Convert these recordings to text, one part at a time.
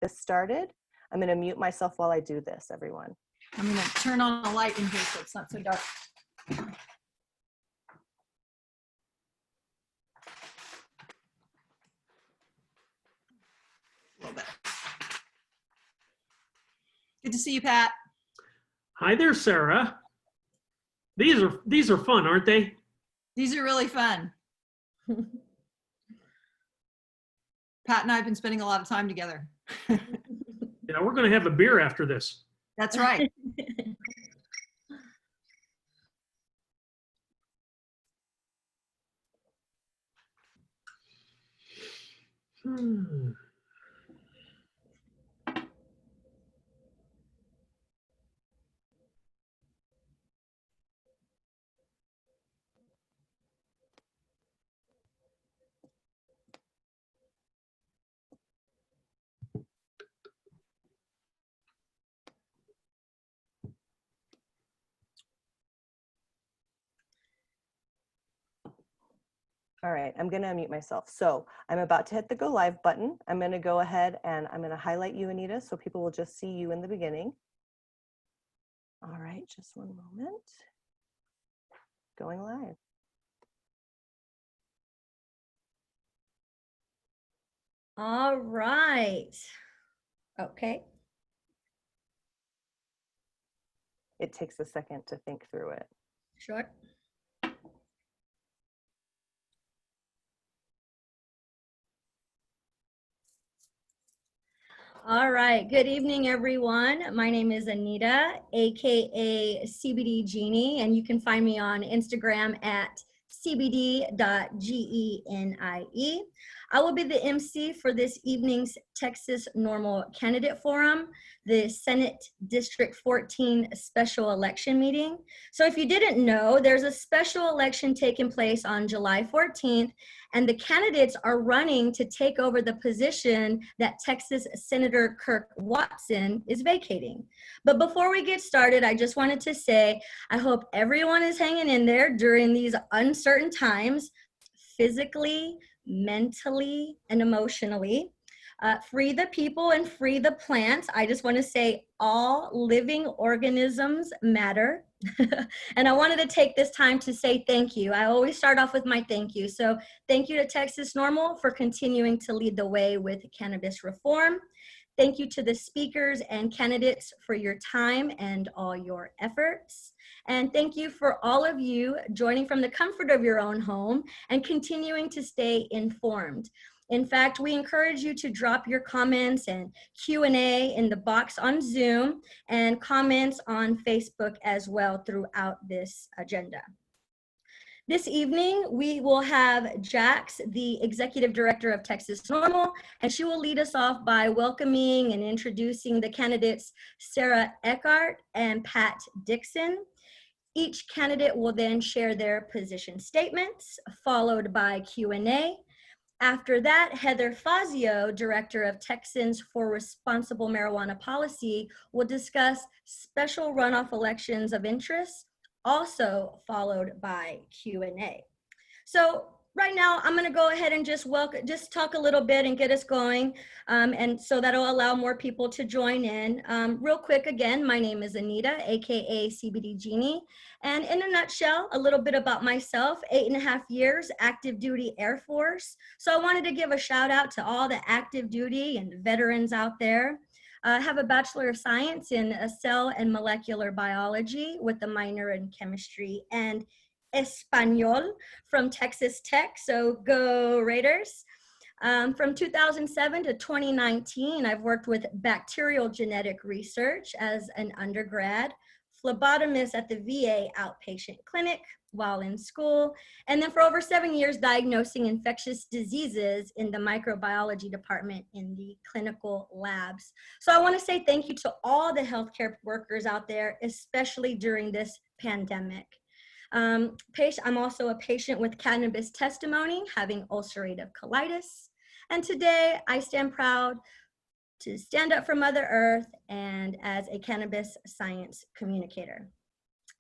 this started. I'm going to mute myself while I do this, everyone. I'm going to turn on a light in here so it's not so dark. A little bit. Good to see you, Pat. Hi there, Sarah. These are fun, aren't they? These are really fun. Pat and I have been spending a lot of time together. Yeah, we're going to have a beer after this. That's right. All right, I'm going to unmute myself. So I'm about to hit the go live button. I'm going to go ahead and I'm going to highlight you, Anita, so people will just see you in the beginning. All right, just one moment. Going live. All right. Okay. It takes a second to think through it. Sure. All right. Good evening, everyone. My name is Anita, aka CBD Genie, and you can find me on Instagram at cbd.genie. I will be the MC for this evening's Texas Normal Candidate Forum, the Senate District 14 special election meeting. So if you didn't know, there's a special election taking place on July 14th, and the candidates are running to take over the position that Texas Senator Kirk Watson is vacating. But before we get started, I just wanted to say, I hope everyone is hanging in there during these uncertain times, physically, mentally, and emotionally. Free the people and free the plants. I just want to say all living organisms matter. And I wanted to take this time to say thank you. I always start off with my thank you. So thank you to Texas Normal for continuing to lead the way with cannabis reform. Thank you to the speakers and candidates for your time and all your efforts. And thank you for all of you joining from the comfort of your own home and continuing to stay informed. In fact, we encourage you to drop your comments and Q&A in the box on Zoom and comments on Facebook as well throughout this agenda. This evening, we will have Jax, the Executive Director of Texas Normal, and she will lead us off by welcoming and introducing the candidates Sarah Eckhart and Pat Dixon. Each candidate will then share their position statements, followed by Q&A. After that, Heather Fazio, Director of Texans for Responsible Marijuana Policy, will discuss special runoff elections of interest, also followed by Q&A. So right now, I'm going to go ahead and just talk a little bit and get us going, and so that'll allow more people to join in. Real quick, again, my name is Anita, aka CBD Genie, and in a nutshell, a little bit about myself: 8.5 years active duty Air Force. So I wanted to give a shout out to all the active duty and veterans out there. I have a Bachelor of Science in Cell and Molecular Biology with a minor in Chemistry and Espanol from Texas Tech, so go Raiders. From 2007 to 2019, I've worked with bacterial genetic research as an undergrad, phlebotomist at the VA outpatient clinic while in school, and then for over 7 years diagnosing infectious diseases in the microbiology department in the clinical labs. So I want to say thank you to all the healthcare workers out there, especially during this pandemic. I'm also a patient with cannabis testimony, having ulcerative colitis. And today I stand proud to stand up for Mother Earth and as a cannabis science communicator.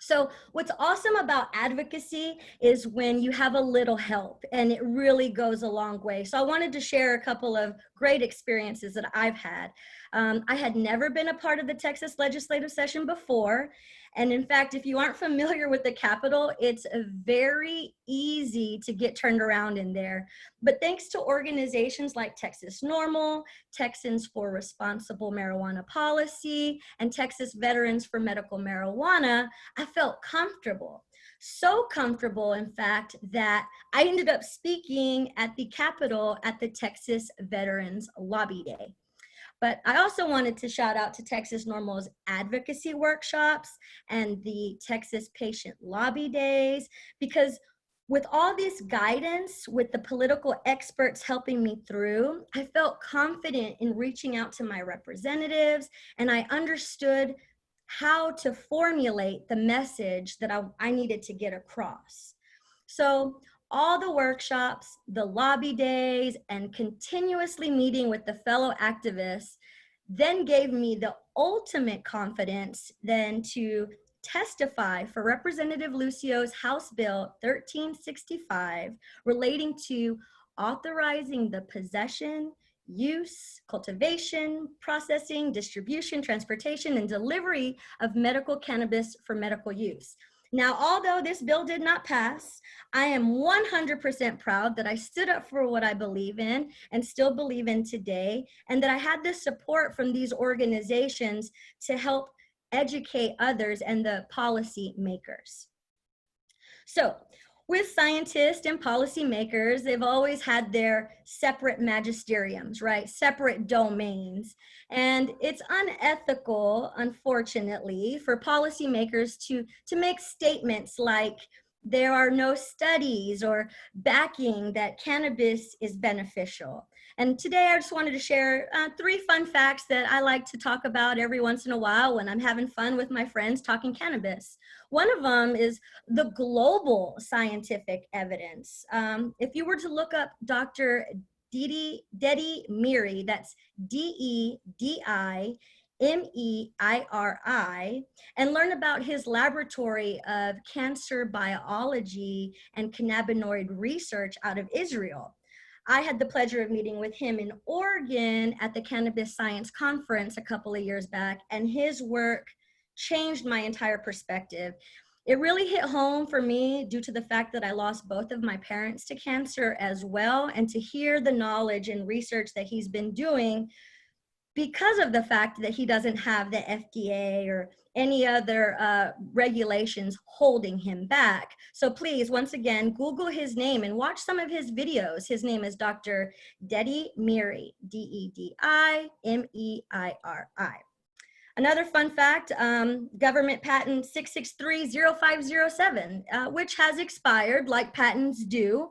So what's awesome about advocacy is when you have a little help, and it really goes a long way. So I wanted to share a couple of great experiences that I've had. I had never been a part of the Texas legislative session before. And in fact, if you aren't familiar with the Capitol, it's very easy to get turned around in there. But thanks to organizations like Texas Normal, Texans for Responsible Marijuana Policy, and Texas Veterans for Medical Marijuana, I felt comfortable. So comfortable, in fact, that I ended up speaking at the Capitol at the Texas Veterans Lobby Day. But I also wanted to shout out to Texas Normal's advocacy workshops and the Texas Patient Lobby Days, because with all this guidance, with the political experts helping me through, I felt confident in reaching out to my representatives, and I understood how to formulate the message that I needed to get across. So all the workshops, the lobby days, and continuously meeting with the fellow activists then gave me the ultimate confidence then to testify for Representative Lucio's House Bill 1365 relating to authorizing the possession, use, cultivation, processing, distribution, transportation, and delivery of medical cannabis for medical use. Now, although this bill did not pass, I am 100% proud that I stood up for what I believe in and still believe in today, and that I had the support from these organizations to help educate others and the policy makers. So, with scientists and policymakers, they've always had their separate magisteriums, right? Separate domains. And it's unethical, unfortunately, for policymakers to make statements like there are no studies or backing that cannabis is beneficial. And today I just wanted to share 3 fun facts that I like to talk about every once in a while when I'm having fun with my friends talking cannabis. One of them is the global scientific evidence. If you were to look up Dr. Dedi Miri, that's DEDIMEIRI, and learn about his laboratory of cancer biology and cannabinoid research out of Israel. I had the pleasure of meeting with him in Oregon at the Cannabis Science Conference a couple of years back, and his work changed my entire perspective. It really hit home for me due to the fact that I lost both of my parents to cancer as well, and to hear the knowledge and research that he's been doing because of the fact that he doesn't have the FDA or any other regulations holding him back. So please, once again, Google his name and watch some of his videos. His name is Dr. Dedi Miri, DEDIMEIRI. Another fun fact, government patent 6630507, which has expired like patents do,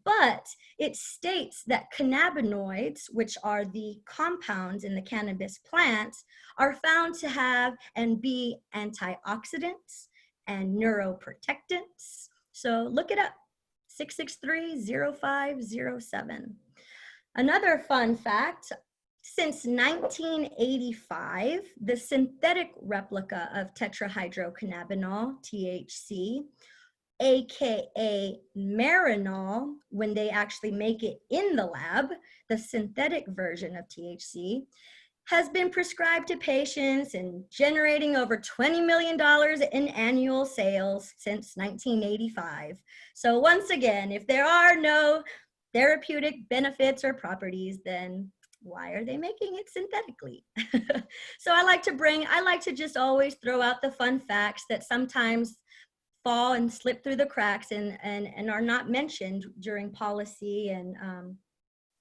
but it states that cannabinoids, which are the compounds in the cannabis plants, are found to have and be antioxidants and neuroprotectants. So look it up, 6630507. Another fun fact, since 1985, the synthetic replica of tetrahydrocannabinol, THC, AKA Marinol, when they actually make it in the lab, the synthetic version of THC, has been prescribed to patients and generating over $20 million in annual sales since 1985. So once again, if there are no therapeutic benefits or properties, then why are they making it synthetically? So I like to just always throw out the fun facts that sometimes fall and slip through the cracks and are not mentioned during policy and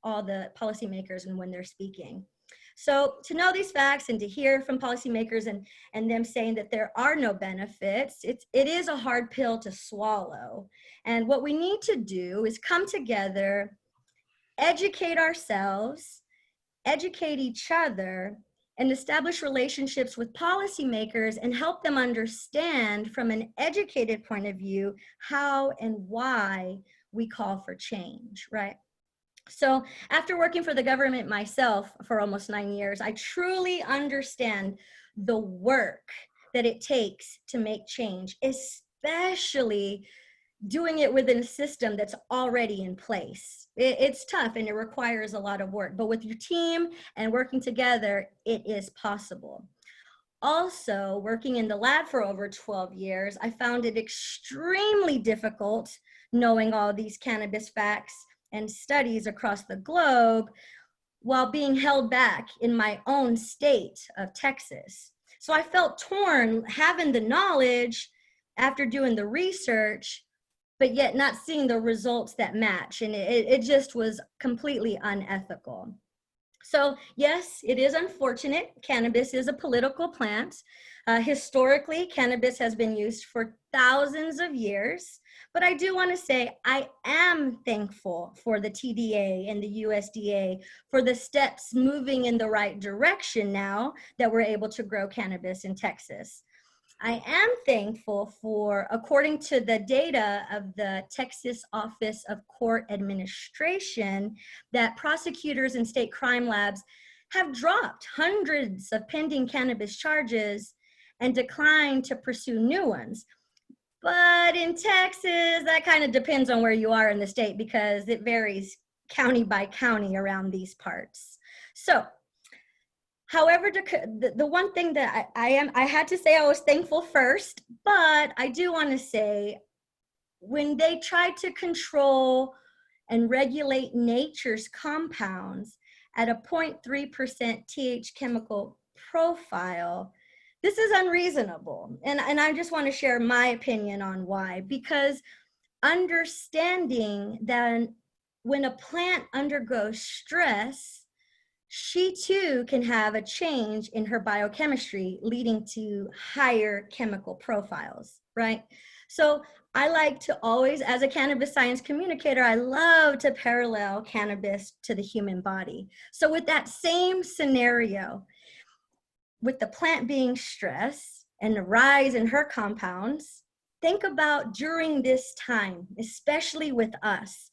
all the policymakers and when they're speaking. So to know these facts and to hear from policymakers and them saying that there are no benefits, it is a hard pill to swallow. And what we need to do is come together, educate ourselves, educate each other, and establish relationships with policymakers and help them understand from an educated point of view how and why we call for change, right? So after working for the government myself for almost 9 years, I truly understand the work that it takes to make change, especially doing it within a system that's already in place. It's tough and it requires a lot of work, but with your team and working together, it is possible. Also, working in the lab for over 12 years, I found it extremely difficult knowing all these cannabis facts and studies across the globe while being held back in my own state of Texas. So I felt torn having the knowledge after doing the research, but yet not seeing the results that match. And it just was completely unethical. So yes, it is unfortunate. Cannabis is a political plant. Historically, cannabis has been used for thousands of years. But I do want to say I am thankful for the TDA and the USDA for the steps moving in the right direction now that we're able to grow cannabis in Texas. I am thankful for, according to the data of the Texas Office of Court Administration, that prosecutors and state crime labs have dropped hundreds of pending cannabis charges and declined to pursue new ones. But in Texas, that kind of depends on where you are in the state because it varies county by county around these parts. So, however, the one thing that I had to say I was thankful first, but I do want to say when they tried to control and regulate nature's compounds at a 0.3% TH chemical profile, this is unreasonable. And I just want to share my opinion on why, because understanding that when a plant undergoes stress, she too can have a change in her biochemistry leading to higher chemical profiles, right? So I like to always, as a cannabis science communicator, I love to parallel cannabis to the human body. So with that same scenario, with the plant being stressed and the rise in her compounds, think about during this time, especially with us,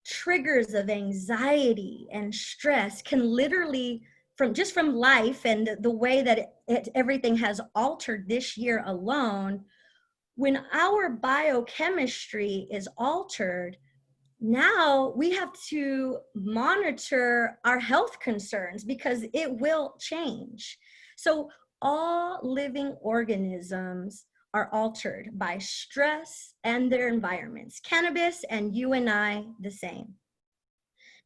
triggers of anxiety and stress can literally, from life and the way that everything has altered this year alone, when our biochemistry is altered, now we have to monitor our health concerns because it will change. So all living organisms are altered by stress and their environments. Cannabis and you and I the same.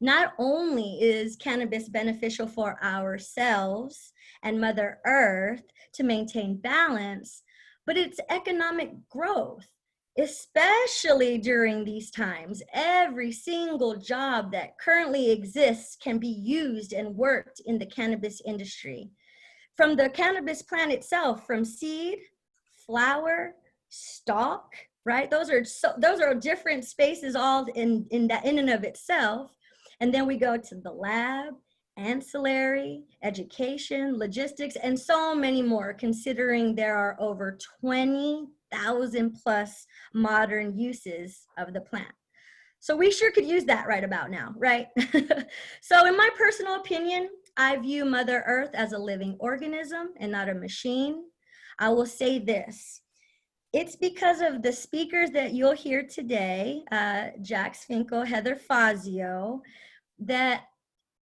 Not only is cannabis beneficial for ourselves and Mother Earth to maintain balance, but it's economic growth, especially during these times. Every single job that currently exists can be used and worked in the cannabis industry. From the cannabis plant itself, from seed, flower, stalk, right? Those are different spaces all in and of itself. And then we go to the lab, ancillary, education, logistics, and so many more, considering there are over 20,000 plus modern uses of the plant. So we sure could use that right about now, right? So in my personal opinion, I view Mother Earth as a living organism and not a machine. I will say this. It's because of the speakers that you'll hear today, Jax Finkel, Heather Fazio, that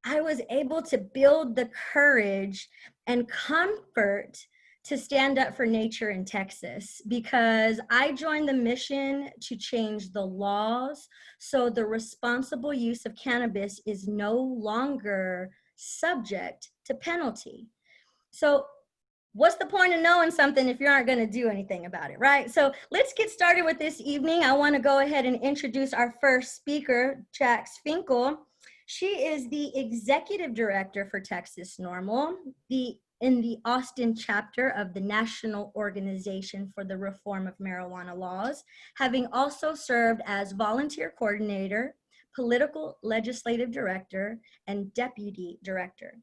I was able to build the courage and comfort to stand up for nature in Texas, because I joined the mission to change the laws so the responsible use of cannabis is no longer subject to penalty. So what's the point of knowing something if you aren't going to do anything about it, right? So let's get started with this evening. I want to go ahead and introduce our first speaker, Jax Finkel. She is the executive director for Texas NORML, in the Austin chapter of the National Organization for the Reform of Marijuana Laws, having also served as volunteer coordinator, political legislative director, and deputy director.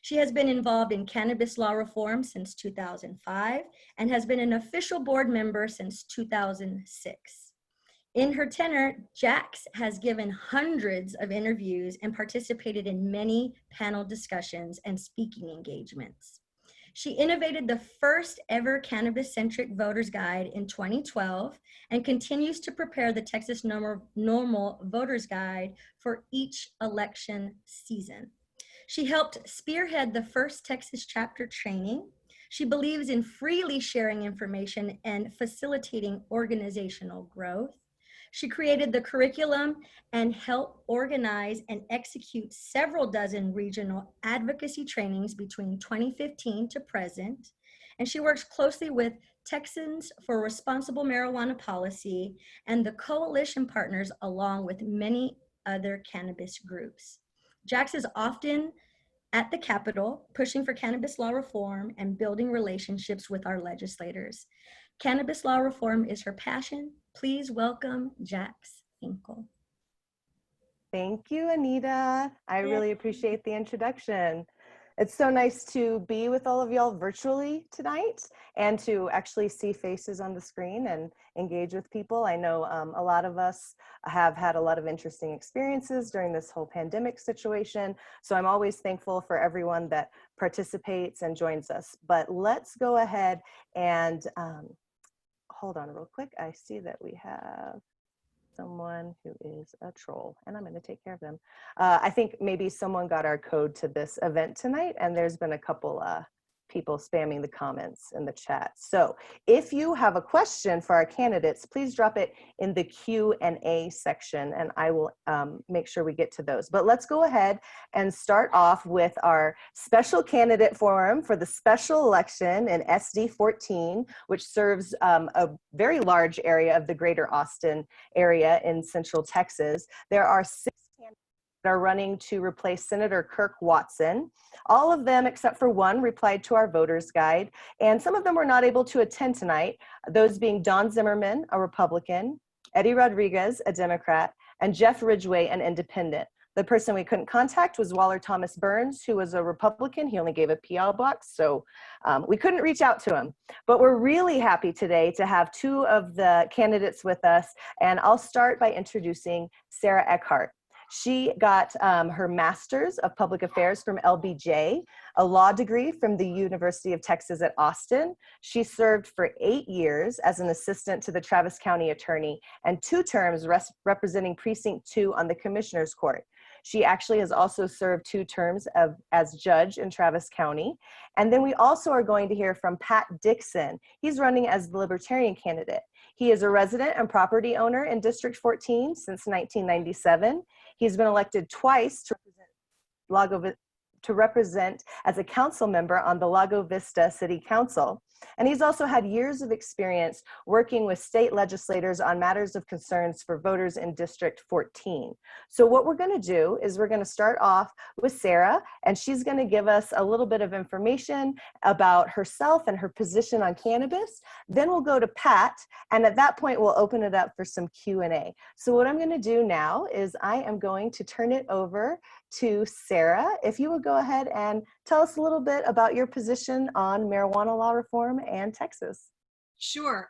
She has been involved in cannabis law reform since 2005 and has been an official board member since 2006. In her tenure, Jax has given hundreds of interviews and participated in many panel discussions and speaking engagements. She innovated the first ever cannabis-centric voter's guide in 2012 and continues to prepare the Texas Normal Voter's Guide for each election season. She helped spearhead the first Texas chapter training. She believes in freely sharing information and facilitating organizational growth. She created the curriculum and helped organize and execute several dozen regional advocacy trainings between 2015 to present. And she works closely with Texans for Responsible Marijuana Policy and the coalition partners, along with many other cannabis groups. Jax is often at the Capitol, pushing for cannabis law reform and building relationships with our legislators. Cannabis law reform is her passion. Please welcome Jax Finkel. Thank you, Anita. I really appreciate the introduction. It's so nice to be with all of y'all virtually tonight and to actually see faces on the screen and engage with people. I know a lot of us have had a lot of interesting experiences during this whole pandemic situation. So I'm always thankful for everyone that participates and joins us. But let's go ahead and hold on real quick. I see that we have someone who is a troll, and I'm going to take care of them. I think maybe someone got our code to this event tonight, and there's been a couple people spamming the comments in the chat. So if you have a question for our candidates, please drop it in the Q&A section, and I will make sure we get to those. But let's go ahead and start off with our special candidate forum for the special election in SD 14, which serves a very large area of the greater Austin area in Central Texas. There are 6 candidates that are running to replace Senator Kirk Watson. All of them, except for one, replied to our voters guide, and some of them were not able to attend tonight, those being Don Zimmerman, a Republican, Eddie Rodriguez, a Democrat, and Jeff Ridgway, an independent. The person we couldn't contact was Waller Thomas Burns, who was a Republican. He only gave a P.O. box, so we couldn't reach out to him. But we're really happy today to have 2 of the candidates with us, and I'll start by introducing Sarah Eckhart. She got her Master's of Public Affairs from LBJ, a law degree from the University of Texas at Austin. She served for 8 years as an assistant to the Travis County Attorney and 2 terms representing Precinct 2 on the Commissioner's Court. She actually has also served 2 terms as judge in Travis County. And then we also are going to hear from Pat Dixon. He's running as the Libertarian candidate. He is a resident and property owner in District 14 since 1997. He's been elected twice to represent as a council member on the Lago Vista City Council. And he's also had years of experience working with state legislators on matters of concerns for voters in District 14. So what we're going to do is we're going to start off with Sarah, and she's going to give us a little bit of information about herself and her position on cannabis. Then we'll go to Pat, and at that point, we'll open it up for some Q&A. So what I'm going to do now is I am going to turn it over to Sarah. If you would go ahead and tell us a little bit about your position on marijuana law reform and Texas. Sure.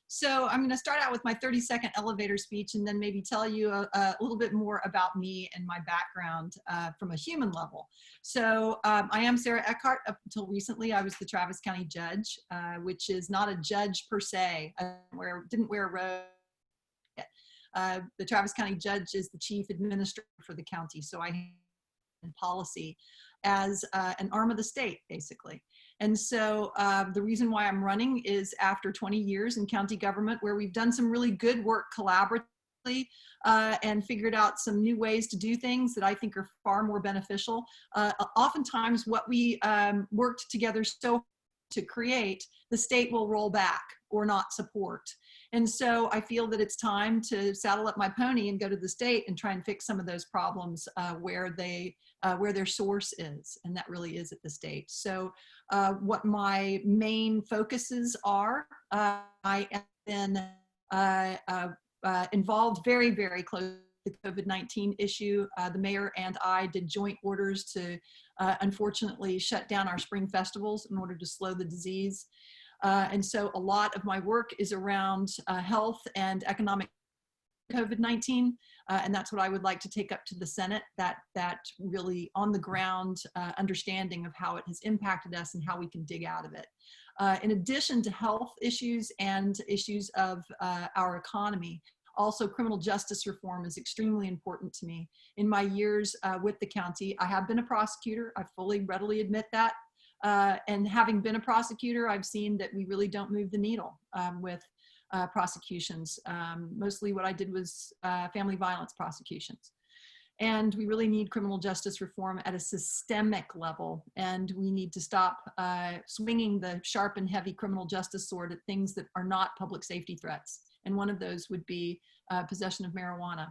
So I'm going to start out with my 30-second elevator speech and then maybe tell you a little bit more about me and my background from a human level. So I am Sarah Eckhart. Up until recently, I was the Travis County judge, which is not a judge per se. I didn't wear a robe. The Travis County judge is the chief administrator for the county. So I in policy as an arm of the state, basically. And so the reason why I'm running is after 20 years in county government, where we've done some really good work collaboratively and figured out some new ways to do things that I think are far more beneficial. Oftentimes what we worked together so to create, the state will roll back or not support. And so I feel that it's time to saddle up my pony and go to the state and try and fix some of those problems where their source is, and that really is at the state. So what my main focuses are, I have been involved very, very close with the COVID-19 issue. The mayor and I did joint orders to unfortunately shut down our spring festivals in order to slow the disease. And so a lot of my work is around health and economic COVID-19. And that's what I would like to take up to the Senate, that really on the ground understanding of how it has impacted us and how we can dig out of it. In addition to health issues and issues of our economy, also criminal justice reform is extremely important to me. In my years with the county, I have been a prosecutor. I fully, readily admit that. And having been a prosecutor, I've seen that we really don't move the needle with prosecutions. Mostly what I did was family violence prosecutions. And we really need criminal justice reform at a systemic level. And we need to stop swinging the sharp and heavy criminal justice sword at things that are not public safety threats. And one of those would be possession of marijuana.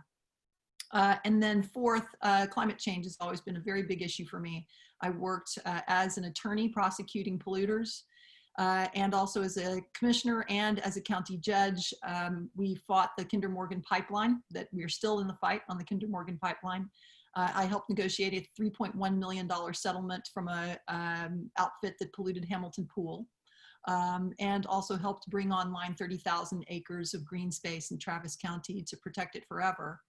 And then fourth, climate change has always been a very big issue for me. I worked as an attorney prosecuting polluters, and also as a commissioner and as a county judge. We fought the Kinder Morgan pipeline, that we are still in the fight on the Kinder Morgan pipeline. I helped negotiate a $3.1 million settlement from a outfit that polluted Hamilton Pool. And also helped bring online 30,000 acres of green space in Travis County to protect it forever,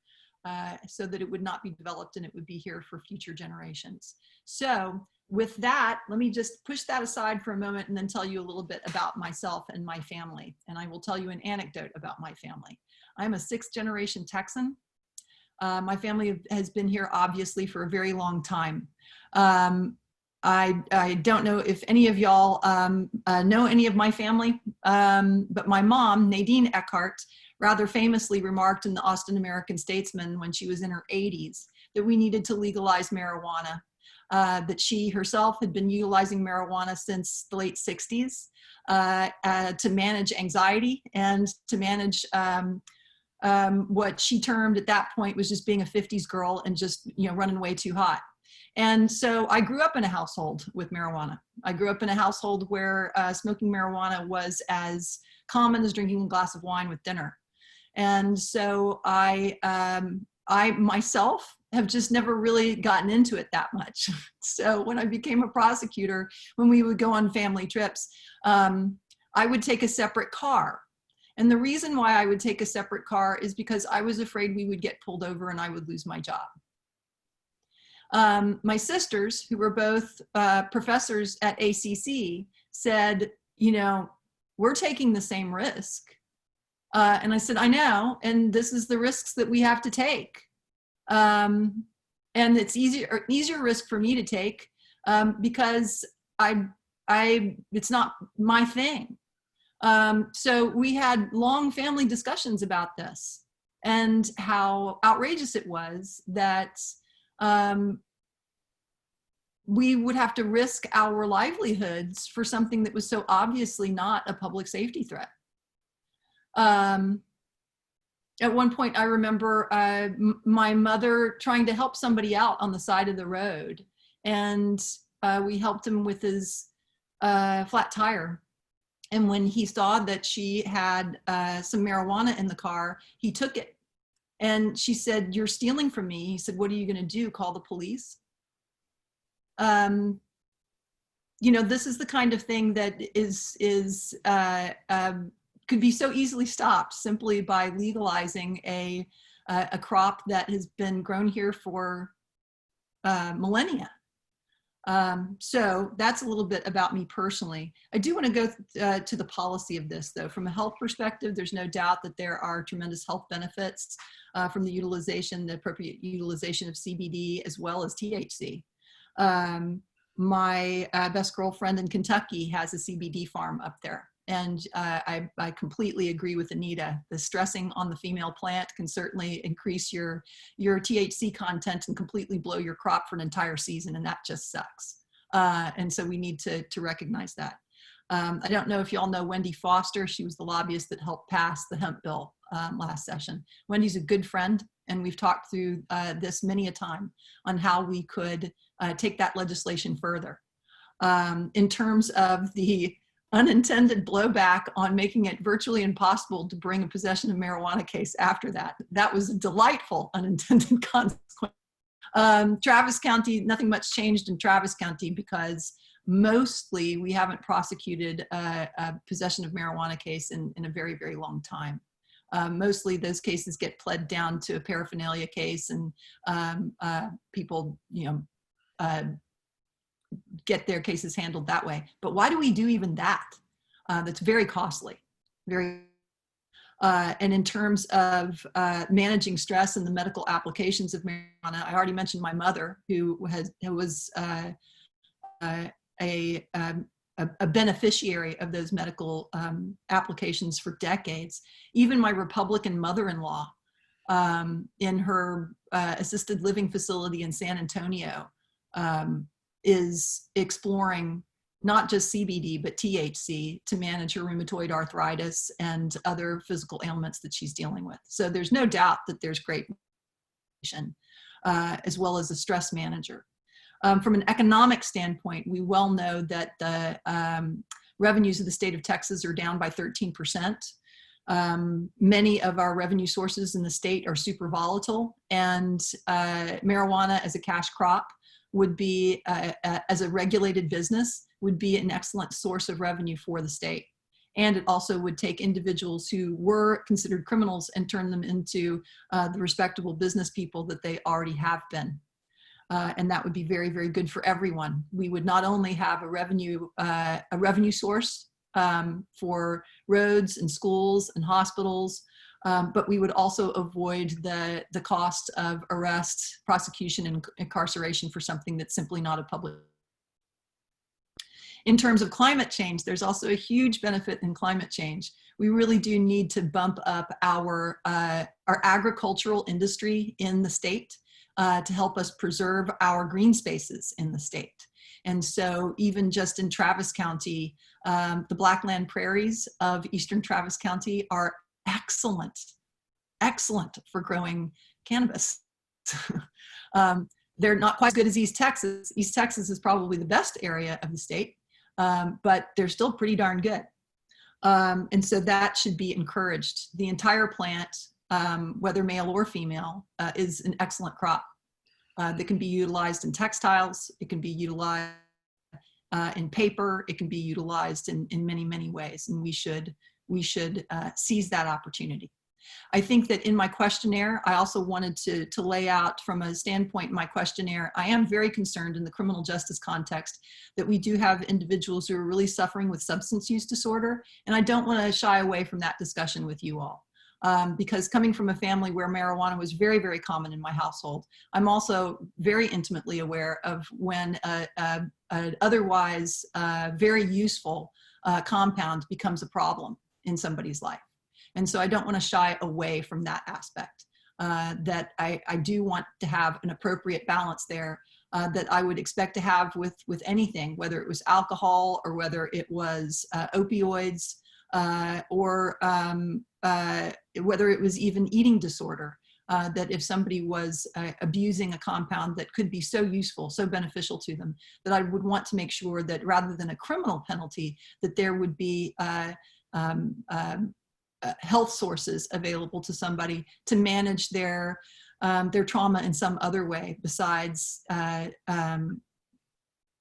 so that it would not be developed and it would be here for future generations. So with that, let me just push that aside for a moment and then tell you a little bit about myself and my family. And I will tell you an anecdote about my family. I'm a 6th generation Texan. My family has been here obviously for a very long time. I don't know if any of y'all know any of my family, but my mom, Nadine Eckhart, rather famously remarked in the Austin American Statesman when she was in her 80s that we needed to legalize marijuana, that she herself had been utilizing marijuana since the late 60s to manage anxiety and to manage what she termed at that point was just being a 50s girl and just, you know, running way too hot. And so I grew up in a household with marijuana. I grew up in a household where smoking marijuana was as common as drinking a glass of wine with dinner. And so I myself have just never really gotten into it that much. So when I became a prosecutor, when we would go on family trips, I would take a separate car. And the reason why I would take a separate car is because I was afraid we would get pulled over and I would lose my job. My sisters, who were both professors at ACC, said, you know, we're taking the same risk. And I said, I know, and this is the risks that we have to take. And it's easier risk for me to take because it's not my thing. So we had long family discussions about this and how outrageous it was that we would have to risk our livelihoods for something that was so obviously not a public safety threat. At one point, I remember my mother trying to help somebody out on the side of the road, and we helped him with his flat tire. And when he saw that she had some marijuana in the car, he took it. And she said, "You're stealing from me." He said, "What are you going to do? Call the police?" You know, this is the kind of thing that could be so easily stopped simply by legalizing a crop that has been grown here for millennia. So that's a little bit about me personally. I do want to go to the policy of this, though. From a health perspective, there's no doubt that there are tremendous health benefits from the appropriate utilization of CBD as well as THC. My best girlfriend in Kentucky has a CBD farm up there. And I completely agree with Anita. The stressing on the female plant can certainly increase your THC content and completely blow your crop for an entire season, and that just sucks. And so we need to recognize that. I don't know if you all know Wendy Foster. She was the lobbyist that helped pass the hemp bill last session. Wendy's a good friend, and we've talked through this many a time on how we could take that legislation further. In terms of the unintended blowback on making it virtually impossible to bring a possession of marijuana case after that. That was a delightful unintended consequence. Travis County, nothing much changed in Travis County because mostly we haven't prosecuted a possession of marijuana case in a very, very long time. Mostly those cases get pled down to a paraphernalia case, and people, get their cases handled that way. But why do we do even that? That's very costly, very. And in terms of managing stress and the medical applications of marijuana, I already mentioned my mother, who was a beneficiary of those medical applications for decades. Even my Republican mother-in-law, in her assisted living facility in San Antonio, is exploring not just CBD, but THC to manage her rheumatoid arthritis and other physical ailments that she's dealing with. So there's no doubt that there's great as well as a stress manager. From an economic standpoint, we well know that the revenues of the state of Texas are down by 13%. Many of our revenue sources in the state are super volatile, and marijuana as a cash crop would be, as a regulated business, would be an excellent source of revenue for the state. And it also would take individuals who were considered criminals and turn them into the respectable business people that they already have been. And that would be very, very good for everyone. We would not only have a revenue source for roads and schools and hospitals, but we would also avoid the cost of arrest, prosecution, and incarceration for something that's simply not a public. In terms of climate change, there's also a huge benefit in climate change. We really do need to bump up our agricultural industry in the state to help us preserve our green spaces in the state. And so even just in Travis County, the Blackland prairies of eastern Travis County are excellent for growing cannabis. They're not quite as good as East Texas. East Texas is probably the best area of the state, but they're still pretty darn good. And so that should be encouraged. The entire plant, whether male or female, is an excellent crop that can be utilized in textiles. It can be utilized in paper. It can be utilized in many, many ways. And we should seize that opportunity. I think that in my questionnaire, I also wanted to lay out from a standpoint in my questionnaire, I am very concerned in the criminal justice context that we do have individuals who are really suffering with substance use disorder. And I don't want to shy away from that discussion with you all. Because coming from a family where marijuana was very, very common in my household, I'm also very intimately aware of when an otherwise very useful compound becomes a problem in somebody's life. And so I don't want to shy away from that aspect, that I do want to have an appropriate balance there that I would expect to have with anything, whether it was alcohol or whether it was opioids or whether it was even eating disorder, that if somebody was abusing a compound that could be so useful, so beneficial to them, that I would want to make sure that rather than a criminal penalty, that there would be health sources available to somebody to manage their trauma in some other way besides, but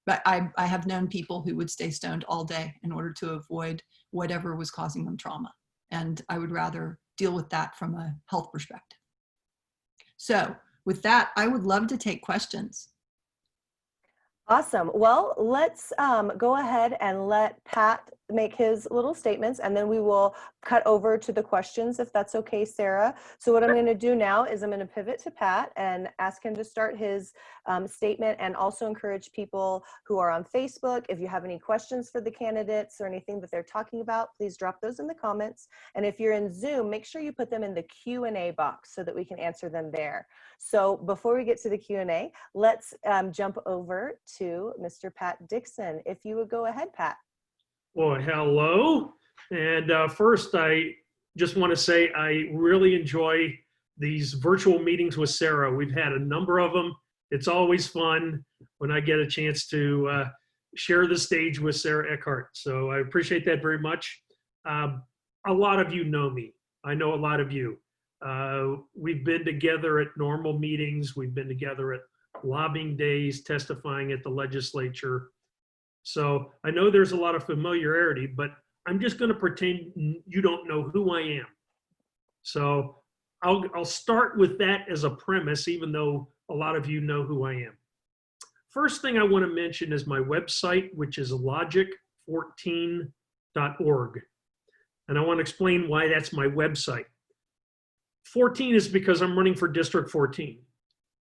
I have known people who would stay stoned all day in order to avoid whatever was causing them trauma. And I would rather deal with that from a health perspective. So with that, I would love to take questions. Awesome. Well, let's go ahead and let Pat make his little statements, and then we will cut over to the questions, if that's okay, Sarah. So what I'm going to do now is I'm going to pivot to Pat and ask him to start his statement, and also encourage people who are on Facebook, if you have any questions for the candidates or anything that they're talking about, please drop those in the comments. And if you're in Zoom, make sure you put them in the Q&A box so that we can answer them there. So before we get to the Q&A, let's jump over to Mr. Pat Dixon. If you would go ahead, Pat. Well, hello. And first, I just want to say I really enjoy these virtual meetings with Sarah. We've had a number of them. It's always fun when I get a chance to share the stage with Sarah Eckhart. So I appreciate that very much. A lot of you know me. I know a lot of you. We've been together at normal meetings. We've been together at lobbying days, testifying at the legislature. So I know there's a lot of familiarity, but I'm just going to pretend you don't know who I am. So I'll start with that as a premise, even though a lot of you know who I am. First thing I want to mention is my website, which is logic14.org. And I want to explain why that's my website. 14 is because I'm running for District 14.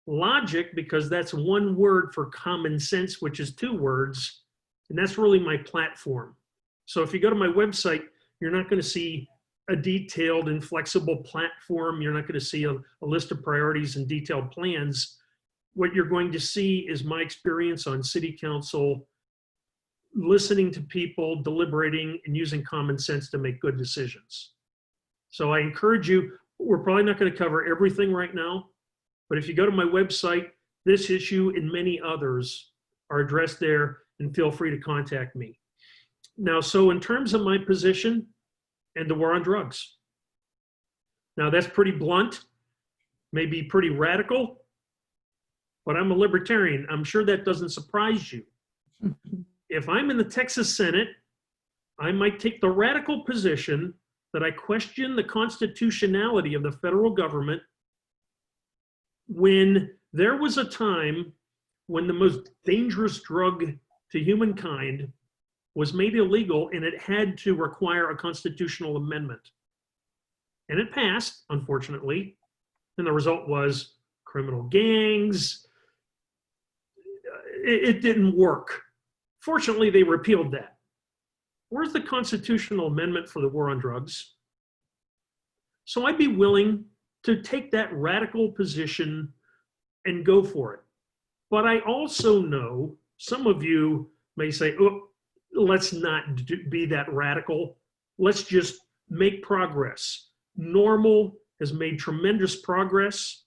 Logic, because that's one word for common sense, which is two words, and that's really my platform. So if you go to my website, you're not going to see a detailed and flexible platform. You're not going to see a list of priorities and detailed plans. What you're going to see is my experience on city council, listening to people, deliberating, and using common sense to make good decisions. So I encourage you, we're probably not going to cover everything right now, but if you go to my website, this issue and many others are addressed there, and feel free to contact me. Now, so in terms of my position and the war on drugs, now that's pretty blunt, maybe pretty radical, but I'm a libertarian. I'm sure that doesn't surprise you. If I'm in the Texas Senate, I might take the radical position that I question the constitutionality of the federal government when there was a time when the most dangerous drug to humankind was made illegal and it had to require a constitutional amendment. And it passed, unfortunately, and the result was criminal gangs. It didn't work. Fortunately, they repealed that. Where's the constitutional amendment for the war on drugs? So I'd be willing to take that radical position and go for it. But I also know some of you may say, oh, let's not be that radical. Let's just make progress. Normal has made tremendous progress,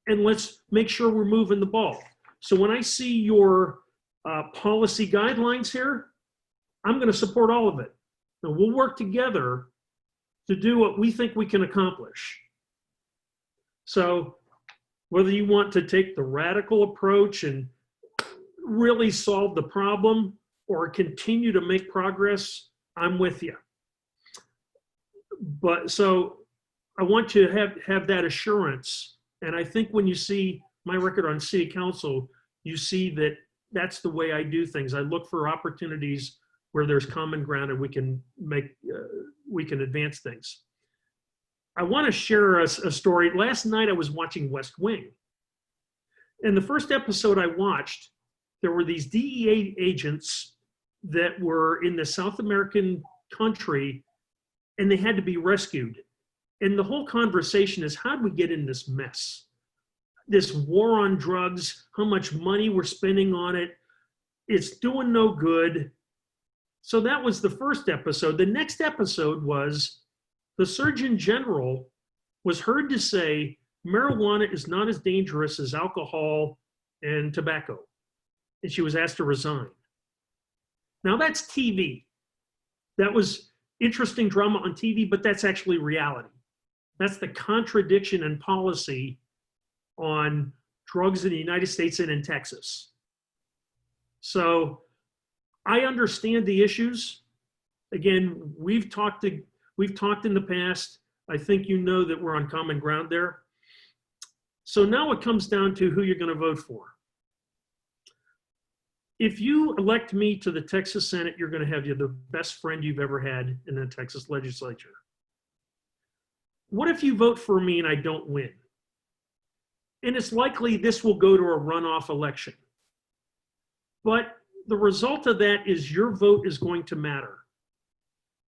and let's make sure we're moving the ball. So when I see your policy guidelines here, I'm going to support all of it. And we'll work together to do what we think we can accomplish. So whether you want to take the radical approach and really solve the problem or continue to make progress, I'm with you. But so I want you to have that assurance. And I think when you see my record on city council, you see that that's the way I do things. I look for opportunities where there's common ground and we can advance things. I want to share a story. Last night I was watching West Wing. In the first episode I watched, there were these DEA agents that were in the South American country and they had to be rescued. And the whole conversation is, how did we get in this mess? This war on drugs, how much money we're spending on it. It's doing no good. So that was the first episode. The next episode was the Surgeon General was heard to say marijuana is not as dangerous as alcohol and tobacco. And she was asked to resign. Now that's TV. That was interesting drama on TV, but that's actually reality. That's the contradiction in policy on drugs in the United States and in Texas. So I understand the issues. Again, we've talked in the past. I think you know that we're on common ground there. So now it comes down to who you're going to vote for. If you elect me to the Texas Senate, you're going to have the best friend you've ever had in the Texas legislature. What if you vote for me and I don't win? And it's likely this will go to a runoff election. But the result of that is your vote is going to matter.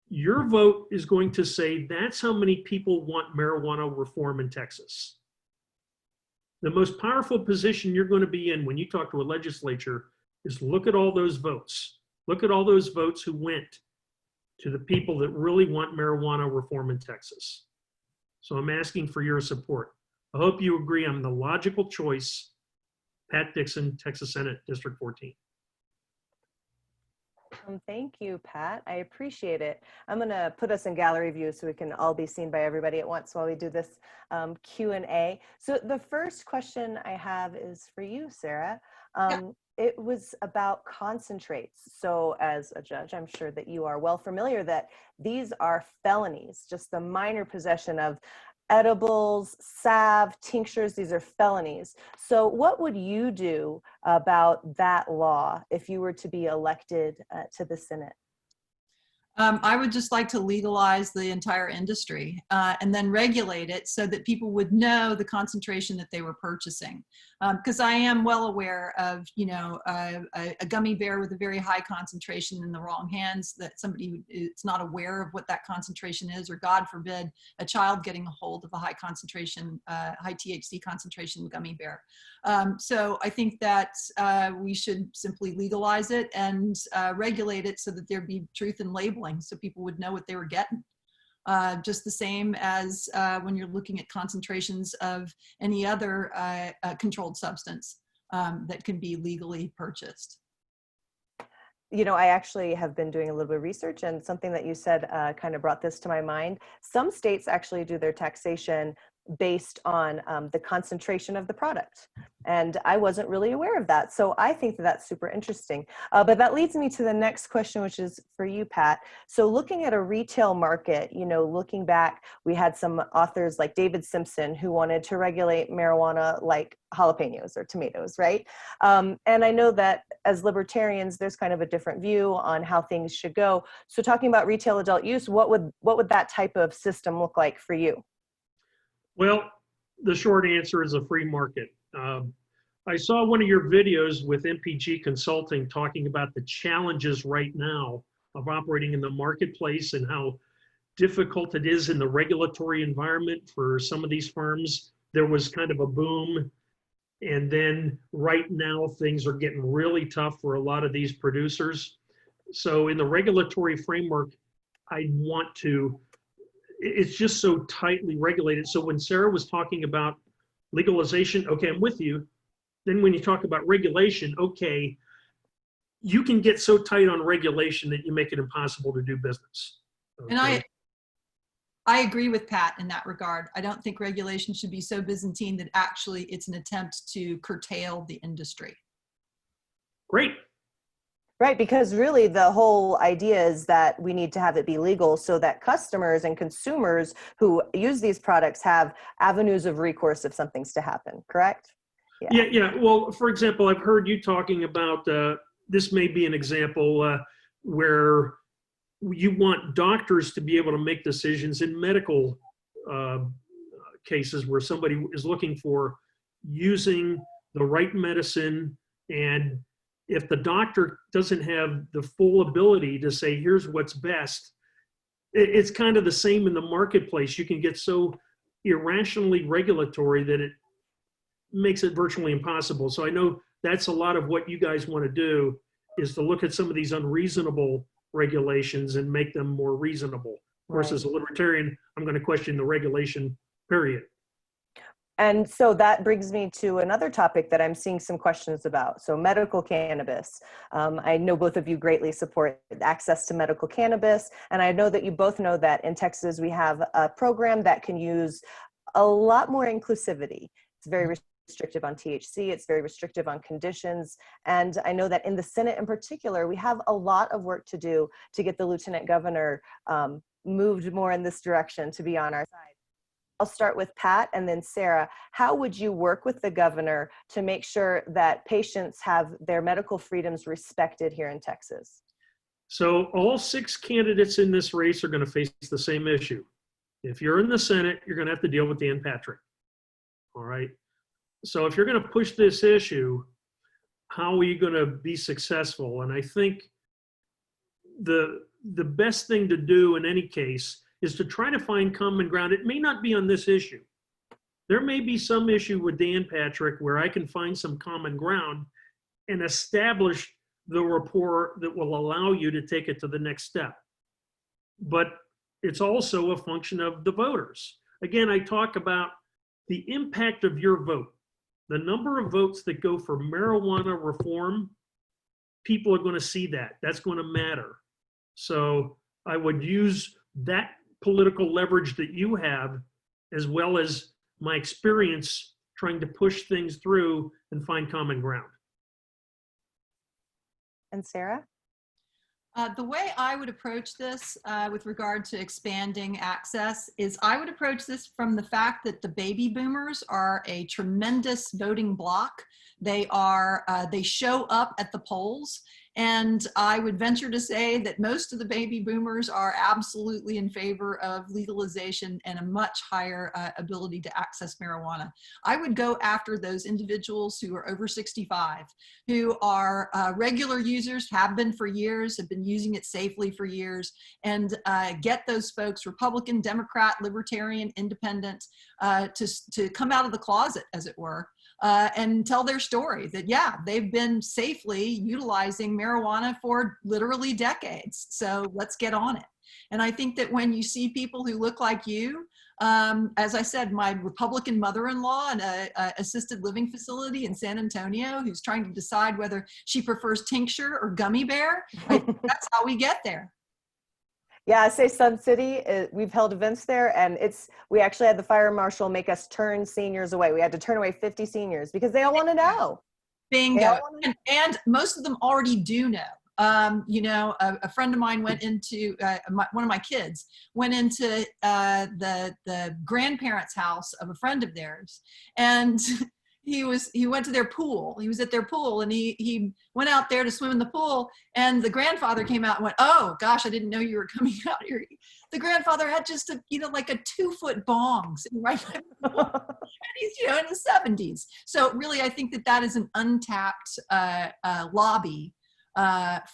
Your vote is going to say that's how many people want marijuana reform in Texas. The most powerful position you're going to be in when you talk to a legislature is look at all those votes. Look at all those votes who went to the people that really want marijuana reform in Texas. So I'm asking for your support. I hope you agree I'm the logical choice. Pat Dixon, Texas Senate, District 14. Thank you, Pat. I appreciate it. I'm going to put us in gallery view so we can all be seen by everybody at once while we do this Q&A. So the first question I have is for you, Sarah. Yeah. it was about concentrates. So as a judge, I'm sure that you are well familiar that these are felonies, just the minor possession of edibles, salve, tinctures, these are felonies. So what would you do about that law if you were to be elected to the Senate? I would just like to legalize the entire industry and then regulate it so that people would know the concentration that they were purchasing. Because I am well aware of, you know, a gummy bear with a very high concentration in the wrong hands, that somebody is not aware of what that concentration is, or God forbid, a child getting a hold of a high concentration, high THC concentration gummy bear. So I think that we should simply legalize it and regulate it so that there'd be truth in labeling, so people would know what they were getting. Just the same as when you're looking at concentrations of any other controlled substance that can be legally purchased. You know, I actually have been doing a little bit of research, and something that you said kind of brought this to my mind. Some states actually do their taxation based on the concentration of the product. And I wasn't really aware of that. So I think that that's super interesting. But that leads me to the next question, which is for you, Pat. So looking at a retail market, you know, looking back, we had some authors like David Simpson who wanted to regulate marijuana like jalapenos or tomatoes, right? And I know that as libertarians, there's kind of a different view on how things should go. So talking about retail adult use, what would that type of system look like for you? Well, the short answer is a free market. I saw one of your videos with MPG Consulting talking about the challenges right now of operating in the marketplace and how difficult it is in the regulatory environment for some of these firms. There was kind of a boom, and then right now things are getting really tough for a lot of these producers. So in the regulatory framework, I want to, it's just so tightly regulated. So when Sarah was talking about legalization, okay, I'm with you. Then when you talk about regulation, okay, you can get so tight on regulation that you make it impossible to do business. Okay? And I agree with Pat in that regard. I don't think regulation should be so Byzantine that actually it's an attempt to curtail the industry. Great. Right, because really the whole idea is that we need to have it be legal so that customers and consumers who use these products have avenues of recourse if something's to happen, correct? Yeah. Well, for example, I've heard you talking about, this may be an example where you want doctors to be able to make decisions in medical cases where somebody is looking for using the right medicine, and if the doctor doesn't have the full ability to say, here's what's best, it's kind of the same in the marketplace. You can get so irrationally regulatory that it makes it virtually impossible. So I know that's a lot of what you guys want to do, is to look at some of these unreasonable regulations and make them more reasonable. Of course, as a libertarian, I'm going to question the regulation, period. And so that brings me to another topic that I'm seeing some questions about. So medical cannabis. I know both of you greatly support access to medical cannabis. And I know that you both know that in Texas, we have a program that can use a lot more inclusivity. It's very restrictive on THC. It's very restrictive on conditions. And I know that in the Senate in particular, we have a lot of work to do to get the lieutenant governor moved more in this direction to be on our side. I'll start with Pat and then Sarah. How would you work with the governor to make sure that patients have their medical freedoms respected here in Texas? So all 6 candidates in this race are going to face the same issue. If you're in the Senate, you're going to have to deal with Dan Patrick. All right. So if you're going to push this issue, how are you going to be successful? And I think the best thing to do in any case is to try to find common ground. It may not be on this issue. There may be some issue with Dan Patrick where I can find some common ground and establish the rapport that will allow you to take it to the next step. But it's also a function of the voters. Again, I talk about the impact of your vote. The number of votes that go for marijuana reform, people are going to see that. That's going to matter. So I would use that political leverage that you have, as well as my experience trying to push things through and find common ground. And Sarah? The way I would approach this with regard to expanding access is I would approach this from the fact that the baby boomers are a tremendous voting bloc. They show up at the polls. And I would venture to say that most of the baby boomers are absolutely in favor of legalization and a much higher ability to access marijuana. I would go after those individuals who are over 65, who are regular users, have been for years, have been using it safely for years, and get those folks, Republican, Democrat, Libertarian, Independent, to come out of the closet, as it were. And tell their story that, yeah, they've been safely utilizing marijuana for literally decades. So let's get on it. And I think that when you see people who look like you, as I said, my Republican mother-in-law in a assisted living facility in San Antonio, who's trying to decide whether she prefers tincture or gummy bear, I think that's how we get there. Yeah, I say Sun City, we've held events there, and we actually had the fire marshal make us turn seniors away. We had to turn away 50 seniors because they all want to know. Bingo. And most of them already do know. You know, a friend of mine went into, one of my kids went into the grandparents' house of a friend of theirs, and he went to their pool. He was at their pool, and he went out there to swim in the pool, and the grandfather came out and went, "Oh gosh, I didn't know you were coming out here." The grandfather had just like a 2-foot bong sitting right by the pool. And he's, in his 70s. So really, I think that is an untapped lobby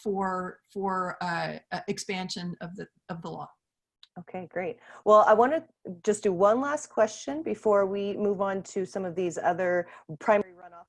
for expansion of the law. Okay, great. Well, I want to just do one last question before we move on to some of these other primary runoff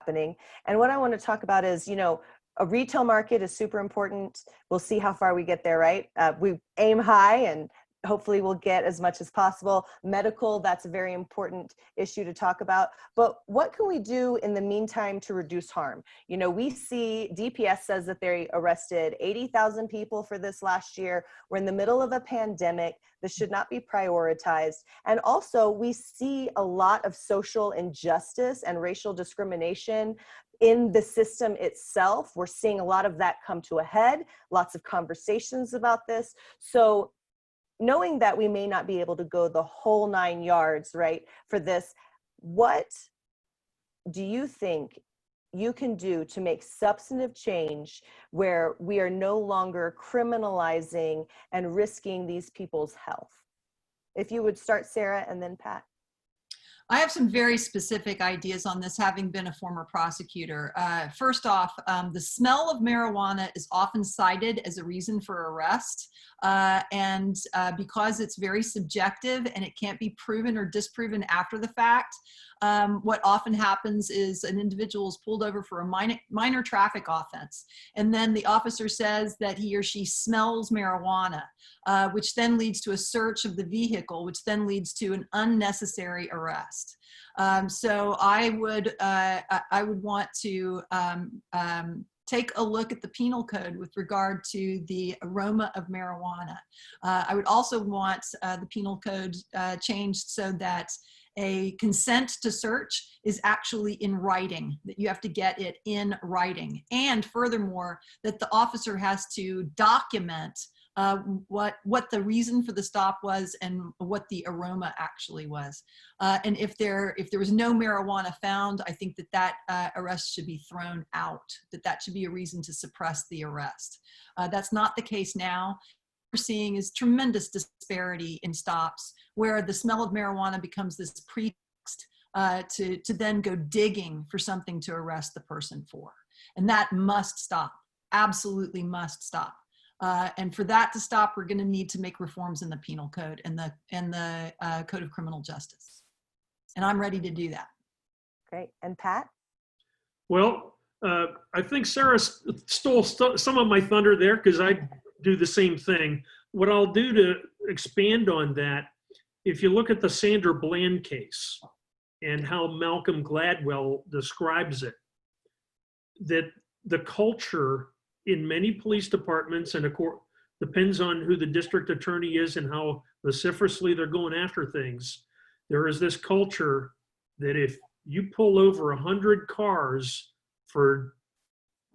happening. And what I want to talk about is, a retail market is super important. We'll see how far we get there, right? We aim high and hopefully we'll get as much as possible. Medical, that's a very important issue to talk about. But what can we do in the meantime to reduce harm? We see DPS says that they arrested 80,000 people for this last year. We're in the middle of a pandemic. This should not be prioritized. And also we see a lot of social injustice and racial discrimination in the system itself. We're seeing a lot of that come to a head, lots of conversations about this. So knowing that we may not be able to go the whole 9 yards, right, for this, what do you think you can do to make substantive change where we are no longer criminalizing and risking these people's health? If you would start, Sarah, and then Pat. I have some very specific ideas on this, having been a former prosecutor. First off, the smell of marijuana is often cited as a reason for arrest. And because it's very subjective and it can't be proven or disproven after the fact, what often happens is an individual is pulled over for a minor traffic offense. And then the officer says that he or she smells marijuana, which then leads to a search of the vehicle, which then leads to an unnecessary arrest. So I would want to take a look at the penal code with regard to the aroma of marijuana. I would also want the penal code changed so that a consent to search is actually in writing, that you have to get it in writing. And furthermore, that the officer has to document what the reason for the stop was and what the aroma actually was. And if there was no marijuana found, I think that arrest should be thrown out, that should be a reason to suppress the arrest. That's not the case now. What we're seeing is tremendous disparity in stops where the smell of marijuana becomes this pretext to then go digging for something to arrest the person for. And that must stop, absolutely must stop. And for that to stop, we're going to need to make reforms in the penal code and the Code of Criminal Justice. And I'm ready to do that. Great. And Pat? Well, I think Sarah stole some of my thunder there because I do the same thing. What I'll do to expand on that, if you look at the Sandra Bland case and how Malcolm Gladwell describes it, that the culture in many police departments, and of course, depends on who the district attorney is and how vociferously they're going after things. There is this culture that if you pull over 100 cars for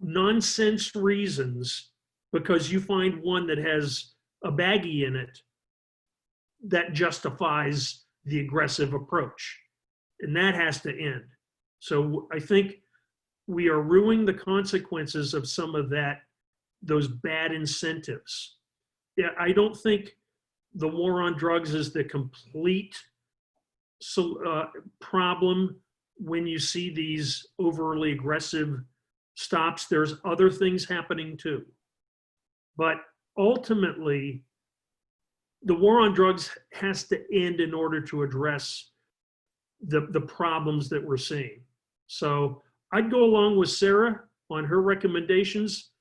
nonsense reasons because you find one that has a baggie in it that justifies the aggressive approach. And that has to end. So I think we are ruining the consequences of some of those bad incentives. Yeah, I don't think the war on drugs is the complete problem when you see these overly aggressive stops. There's other things happening too. But ultimately, the war on drugs has to end in order to address the problems that we're seeing. So I'd go along with Sarah on her recommendations,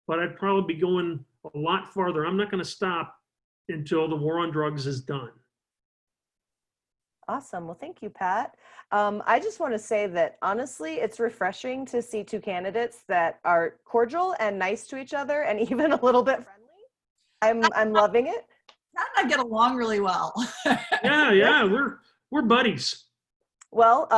but I'd probably be going a lot farther. I'm not going to stop until the war on drugs is done. Awesome. Well, thank you, Pat. I just want to say that honestly, it's refreshing to see two candidates that are cordial and nice to each other and even a little bit friendly. I'm loving it. Pat and I get along really well. Yeah, we're buddies. Well,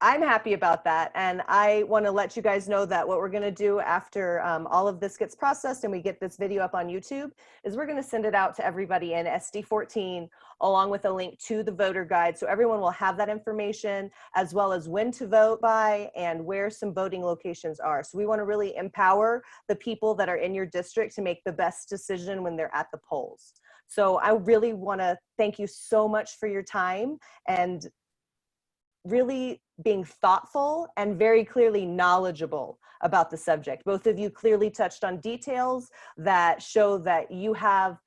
I'm happy about that. And I want to let you guys know that what we're going to do after all of this gets processed and we get this video up on YouTube is we're going to send it out to everybody in SD14 along with a link to the voter guide. So everyone will have that information as well as when to vote by and where some voting locations are. So we want to really empower the people that are in your district to make the best decision when they're at the polls. So I really want to thank you so much for your time and really being thoughtful and very clearly knowledgeable about the subject. Both of you clearly touched on details that show that you have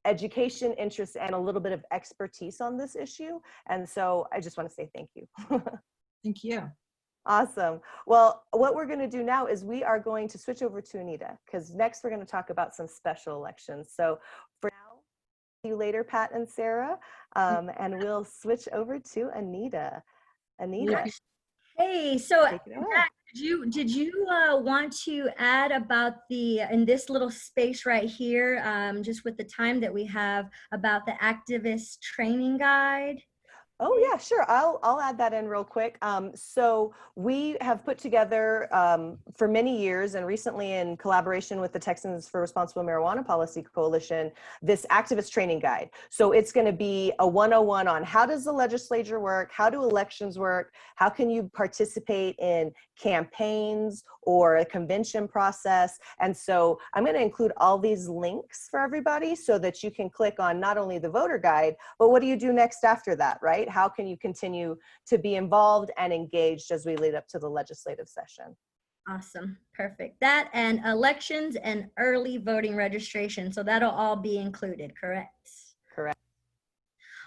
education, interest, and a little bit of expertise on this issue. And so I just want to say thank you. Thank you. Awesome. Well, what we're going to do now is we are going to switch over to Anita because next we're going to talk about some special elections. So for now, see you later, Pat and Sarah, and we'll switch over to Anita. Anita. Hey, so Take it away. Matt, did you want to add about in this little space right here, just with the time that we have, about the activist training guide? Oh yeah, sure. I'll add that in real quick. So we have put together for many years and recently in collaboration with the Texans for Responsible Marijuana Policy Coalition, this activist training guide. So it's going to be a 101 on how does the legislature work? How do elections work? How can you participate in campaigns or a convention process? And so I'm going to include all these links for everybody so that you can click on not only the voter guide, but what do you do next after that, right? How can you continue to be involved and engaged as we lead up to the legislative session? Awesome. Perfect. That and elections and early voting registration. So that'll all be included, correct? Correct.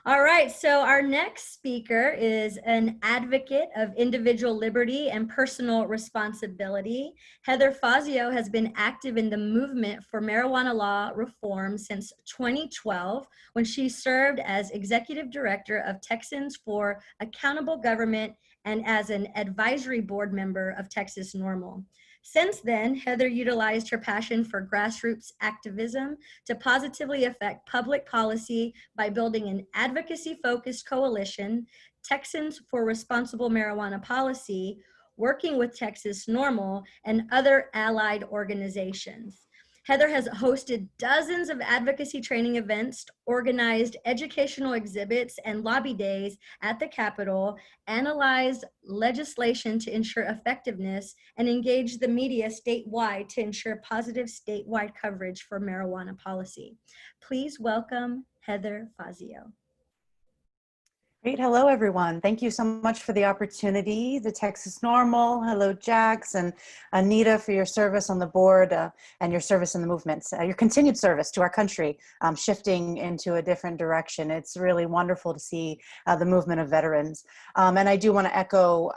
All right, so our next speaker is an advocate of individual liberty and personal responsibility. Heather Fazio has been active in the movement for marijuana law reform since 2012, when she served as executive director of Texans for Accountable Government and as an advisory board member of Texas NORML. Since then, Heather utilized her passion for grassroots activism to positively affect public policy by building an advocacy-focused coalition, Texans for Responsible Marijuana Policy, working with Texas NORML, and other allied organizations. Heather has hosted dozens of advocacy training events, organized educational exhibits and lobby days at the Capitol, analyzed legislation to ensure effectiveness, and engaged the media statewide to ensure positive statewide coverage for marijuana policy. Please welcome Heather Fazio. Great. Hello, everyone. Thank you so much for the opportunity. The Texas NORML. Hello, Jax and Anita, for your service on the board and your service in the movement, your continued service to our country, shifting into a different direction. It's really wonderful to see the movement of veterans. And I do want to echo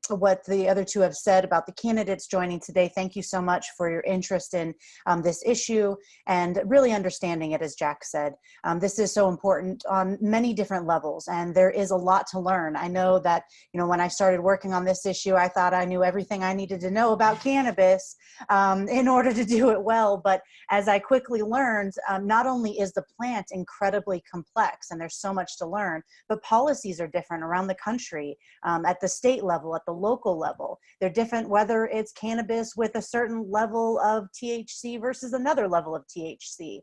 what the other two have said about the candidates joining today. Thank you so much for your interest in this issue and really understanding it, as Jax said. This is so important on many different levels, and there is a lot to learn. I know that, when I started working on this issue, I thought I knew everything I needed to know about cannabis in order to do it well. But as I quickly learned, not only is the plant incredibly complex and there's so much to learn, but policies are different around the country, at the state level, at the local level. They're different whether it's cannabis with a certain level of THC versus another level of THC.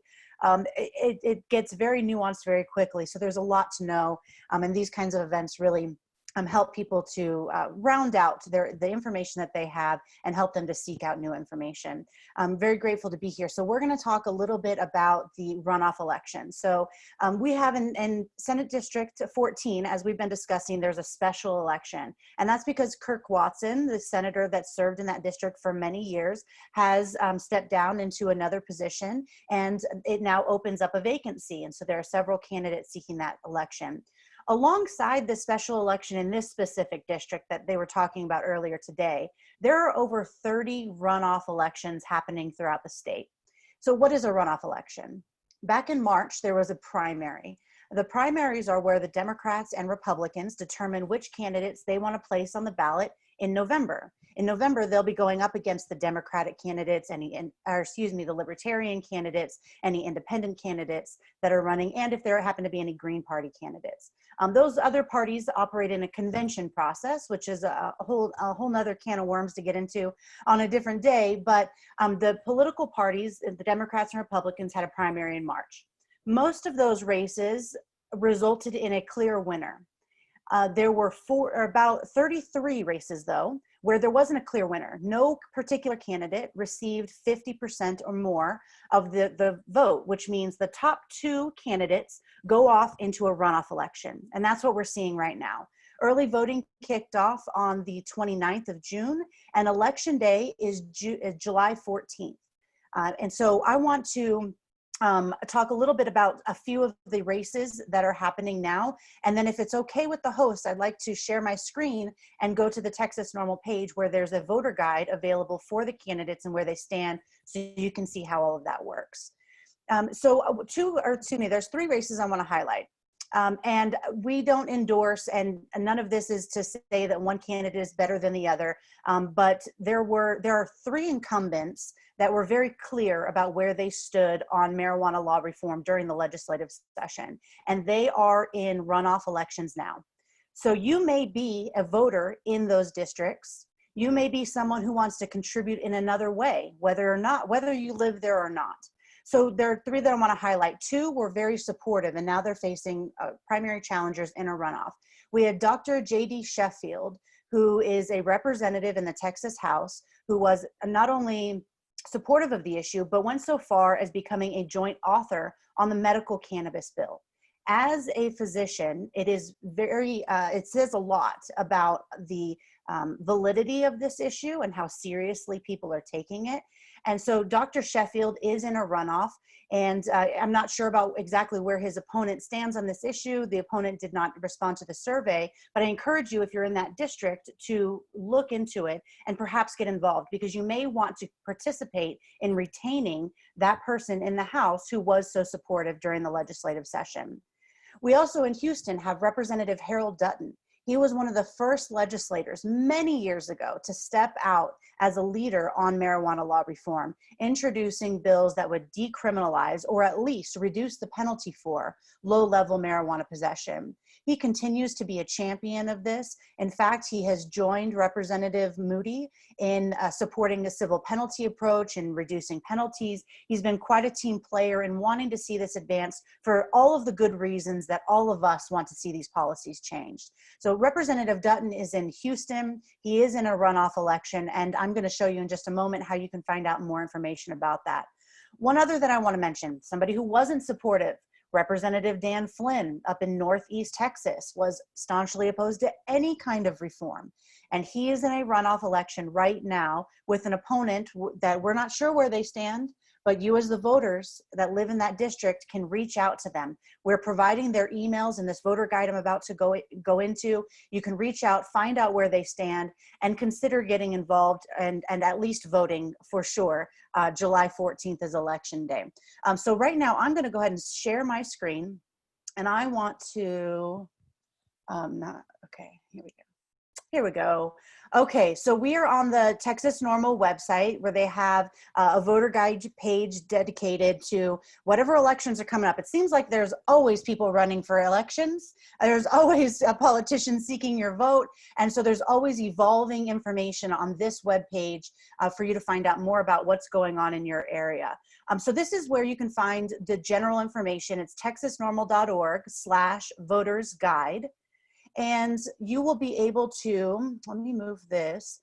It gets very nuanced very quickly. So there's a lot to know. And these kinds of events really help people to round out the information that they have and help them to seek out new information. I'm very grateful to be here. So we're going to talk a little bit about the runoff election. So we have in Senate District 14, as we've been discussing, there's a special election. And that's because Kirk Watson, the senator that served in that district for many years, has stepped down into another position, and it now opens up a vacancy. And so there are several candidates seeking that election. Alongside the special election in this specific district that they were talking about earlier today, there are over 30 runoff elections happening throughout the state. So what is a runoff election? Back in March, there was a primary. The primaries are where the Democrats and Republicans determine which candidates they want to place on the ballot in November. In November, they'll be going up against the Democratic candidates, the Libertarian candidates, any independent candidates that are running, and if there happen to be any Green Party candidates. Those other parties operate in a convention process, which is a whole nother can of worms to get into on a different day. But the political parties, the Democrats and Republicans, had a primary in March. Most of those races resulted in a clear winner. There were about 33 races, though, where there wasn't a clear winner. No particular candidate received 50% or more of the vote, which means the top two candidates go off into a runoff election. And that's what we're seeing right now. Early voting kicked off on the 29th of June, and election day is July 14th. And so I want to talk a little bit about a few of the races that are happening now. And then if it's okay with the host, I'd like to share my screen and go to the Texas Normal page where there's a voter guide available for the candidates and where they stand, so you can see how all of that works. There's three races I want to highlight. And we don't endorse, and none of this is to say that one candidate is better than the other, but there are three incumbents that were very clear about where they stood on marijuana law reform during the legislative session, and they are in runoff elections now. So you may be a voter in those districts. You may be someone who wants to contribute in another way, whether you live there or not. So there are three that I want to highlight. Two were very supportive, and now they're facing primary challengers in a runoff. We had Dr. J.D. Sheffield, who is a representative in the Texas House, who was not only supportive of the issue, but went so far as becoming a joint author on the medical cannabis bill. As a physician, it says a lot about the validity of this issue and how seriously people are taking it. And so Dr. Sheffield is in a runoff, and I'm not sure about exactly where his opponent stands on this issue. The opponent did not respond to the survey, but I encourage you, if you're in that district, to look into it and perhaps get involved, because you may want to participate in retaining that person in the House who was so supportive during the legislative session. We also in Houston have Representative Harold Dutton. He was one of the first legislators many years ago to step out as a leader on marijuana law reform, introducing bills that would decriminalize or at least reduce the penalty for low-level marijuana possession. He continues to be a champion of this. In fact, he has joined Representative Moody in supporting the civil penalty approach and reducing penalties. He's been quite a team player in wanting to see this advance for all of the good reasons that all of us want to see these policies changed. So Representative Dutton is in Houston. He is in a runoff election, and I'm going to show you in just a moment how you can find out more information about that. One other that I want to mention, somebody who wasn't supportive, Representative Dan Flynn up in Northeast Texas, was staunchly opposed to any kind of reform. And he is in a runoff election right now with an opponent that we're not sure where they stand, but you as the voters that live in that district can reach out to them. We're providing their emails in this voter guide I'm about to go into. You can reach out, find out where they stand, and consider getting involved and at least voting for sure. July 14th is election day. So right now I'm gonna go ahead and share my screen, and I want to Okay, here we go. Here we go. Okay, so we are on the Texas Normal website where they have a voter guide page dedicated to whatever elections are coming up. It seems like there's always people running for elections. There's always a politician seeking your vote. And so there's always evolving information on this webpage for you to find out more about what's going on in your area. So this is where you can find the general information. It's texasnormal.org/votersguide. And you will be able to, let me move this.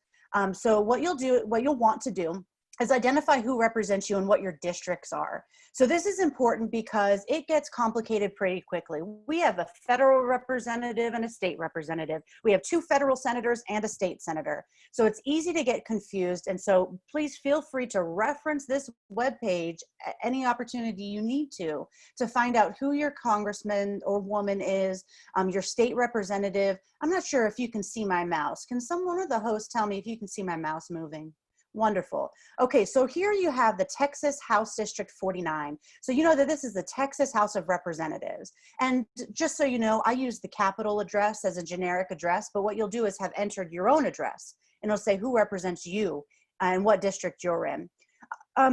So what you'll want to do is identify who represents you and what your districts are. So this is important because it gets complicated pretty quickly. We have a federal representative and a state representative. We have 2 federal senators and a state senator. So it's easy to get confused. And so please feel free to reference this webpage at any opportunity you need to find out who your congressman or woman is, your state representative. I'm not sure if you can see my mouse. Can one of the hosts tell me if you can see my mouse moving? Wonderful. Okay, so here you have the Texas House District 49. So you know that this is the Texas House of Representatives. And just so you know, I use the Capitol address as a generic address, but what you'll do is have entered your own address, and it'll say who represents you and what district you're in.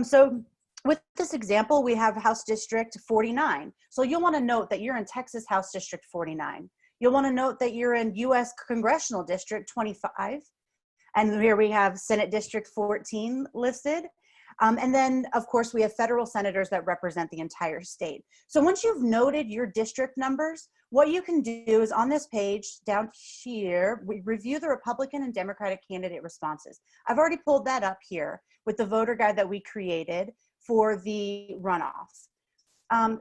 So with this example, we have House District 49. So you'll want to note that you're in Texas House District 49. You'll want to note that you're in U.S. Congressional District 25. And here we have Senate District 14 listed. And then, of course, we have federal senators that represent the entire state. So once you've noted your district numbers, what you can do is on this page down here, we review the Republican and Democratic candidate responses. I've already pulled that up here with the voter guide that we created for the runoff.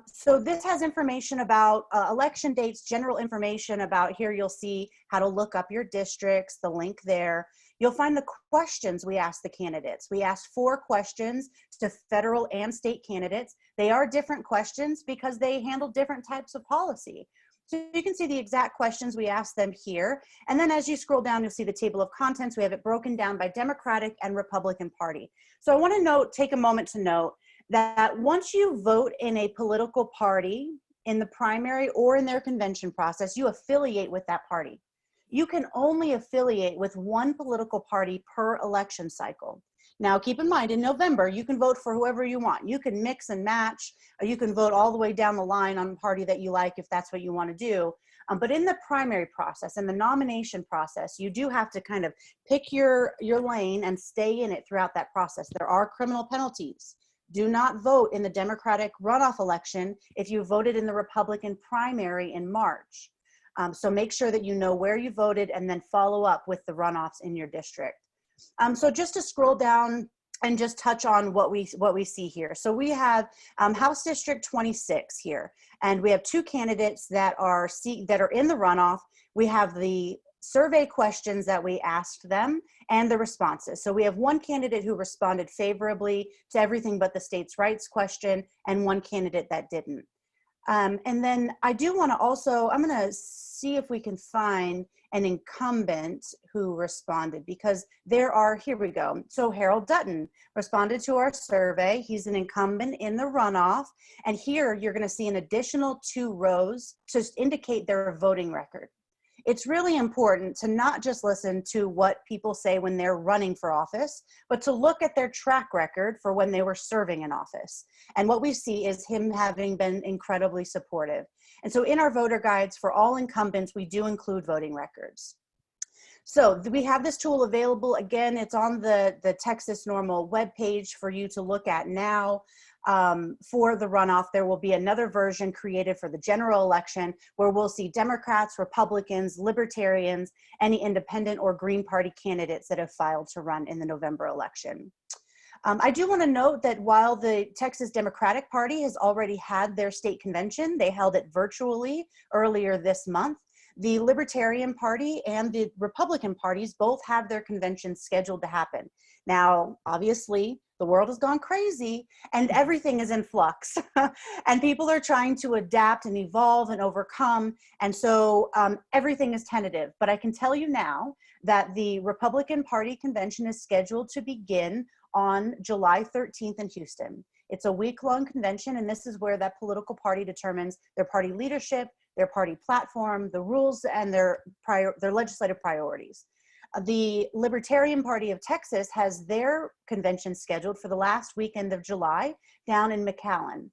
So this has information about election dates, general information about here. You'll see how to look up your districts, the link there. You'll find the questions we asked the candidates. We asked 4 questions to federal and state candidates. They are different questions because they handle different types of policy. So you can see the exact questions we asked them here. And then as you scroll down, you'll see the table of contents. We have it broken down by Democratic and Republican Party. So I want to take a moment to note that once you vote in a political party in the primary or in their convention process, you affiliate with that party. You can only affiliate with one political party per election cycle. Now, keep in mind, in November, you can vote for whoever you want. You can mix and match, or you can vote all the way down the line on the party that you like if that's what you want to do. But in the primary process and the nomination process, you do have to kind of pick your lane and stay in it throughout that process. There are criminal penalties. Do not vote in the Democratic runoff election if you voted in the Republican primary in March. So make sure that you know where you voted and then follow up with the runoffs in your district. So just to scroll down and just touch on what we see here. So we have House District 26 here, and we have 2 candidates that are in the runoff. We have the survey questions that we asked them and the responses. So we have 1 candidate who responded favorably to everything but the states' rights question, and 1 candidate that didn't. And then I do want to also, I'm going to see if we can find an incumbent who responded, because here we go. So Harold Dutton responded to our survey. He's an incumbent in the runoff. And here you're going to see an additional 2 rows to indicate their voting record. It's really important to not just listen to what people say when they're running for office, but to look at their track record for when they were serving in office. And what we see is him having been incredibly supportive. And so in our voter guides for all incumbents, we do include voting records. So we have this tool available. Again, it's on the Texas Normal webpage for you to look at now. For the runoff, there will be another version created for the general election where we'll see Democrats, Republicans, Libertarians, any independent or Green Party candidates that have filed to run in the November election. I do want to note that while the Texas Democratic Party has already had their state convention, they held it virtually earlier this month. The Libertarian Party and the Republican parties both have their conventions scheduled to happen. Now, obviously, the world has gone crazy and everything is in flux and people are trying to adapt and evolve and overcome. And so everything is tentative, but I can tell you now that the Republican Party convention is scheduled to begin on July 13th in Houston. It's a week-long convention, and this is where that political party determines their party leadership, their party platform, the rules, and their legislative priorities. The Libertarian Party of Texas has their convention scheduled for the last weekend of July down in McAllen,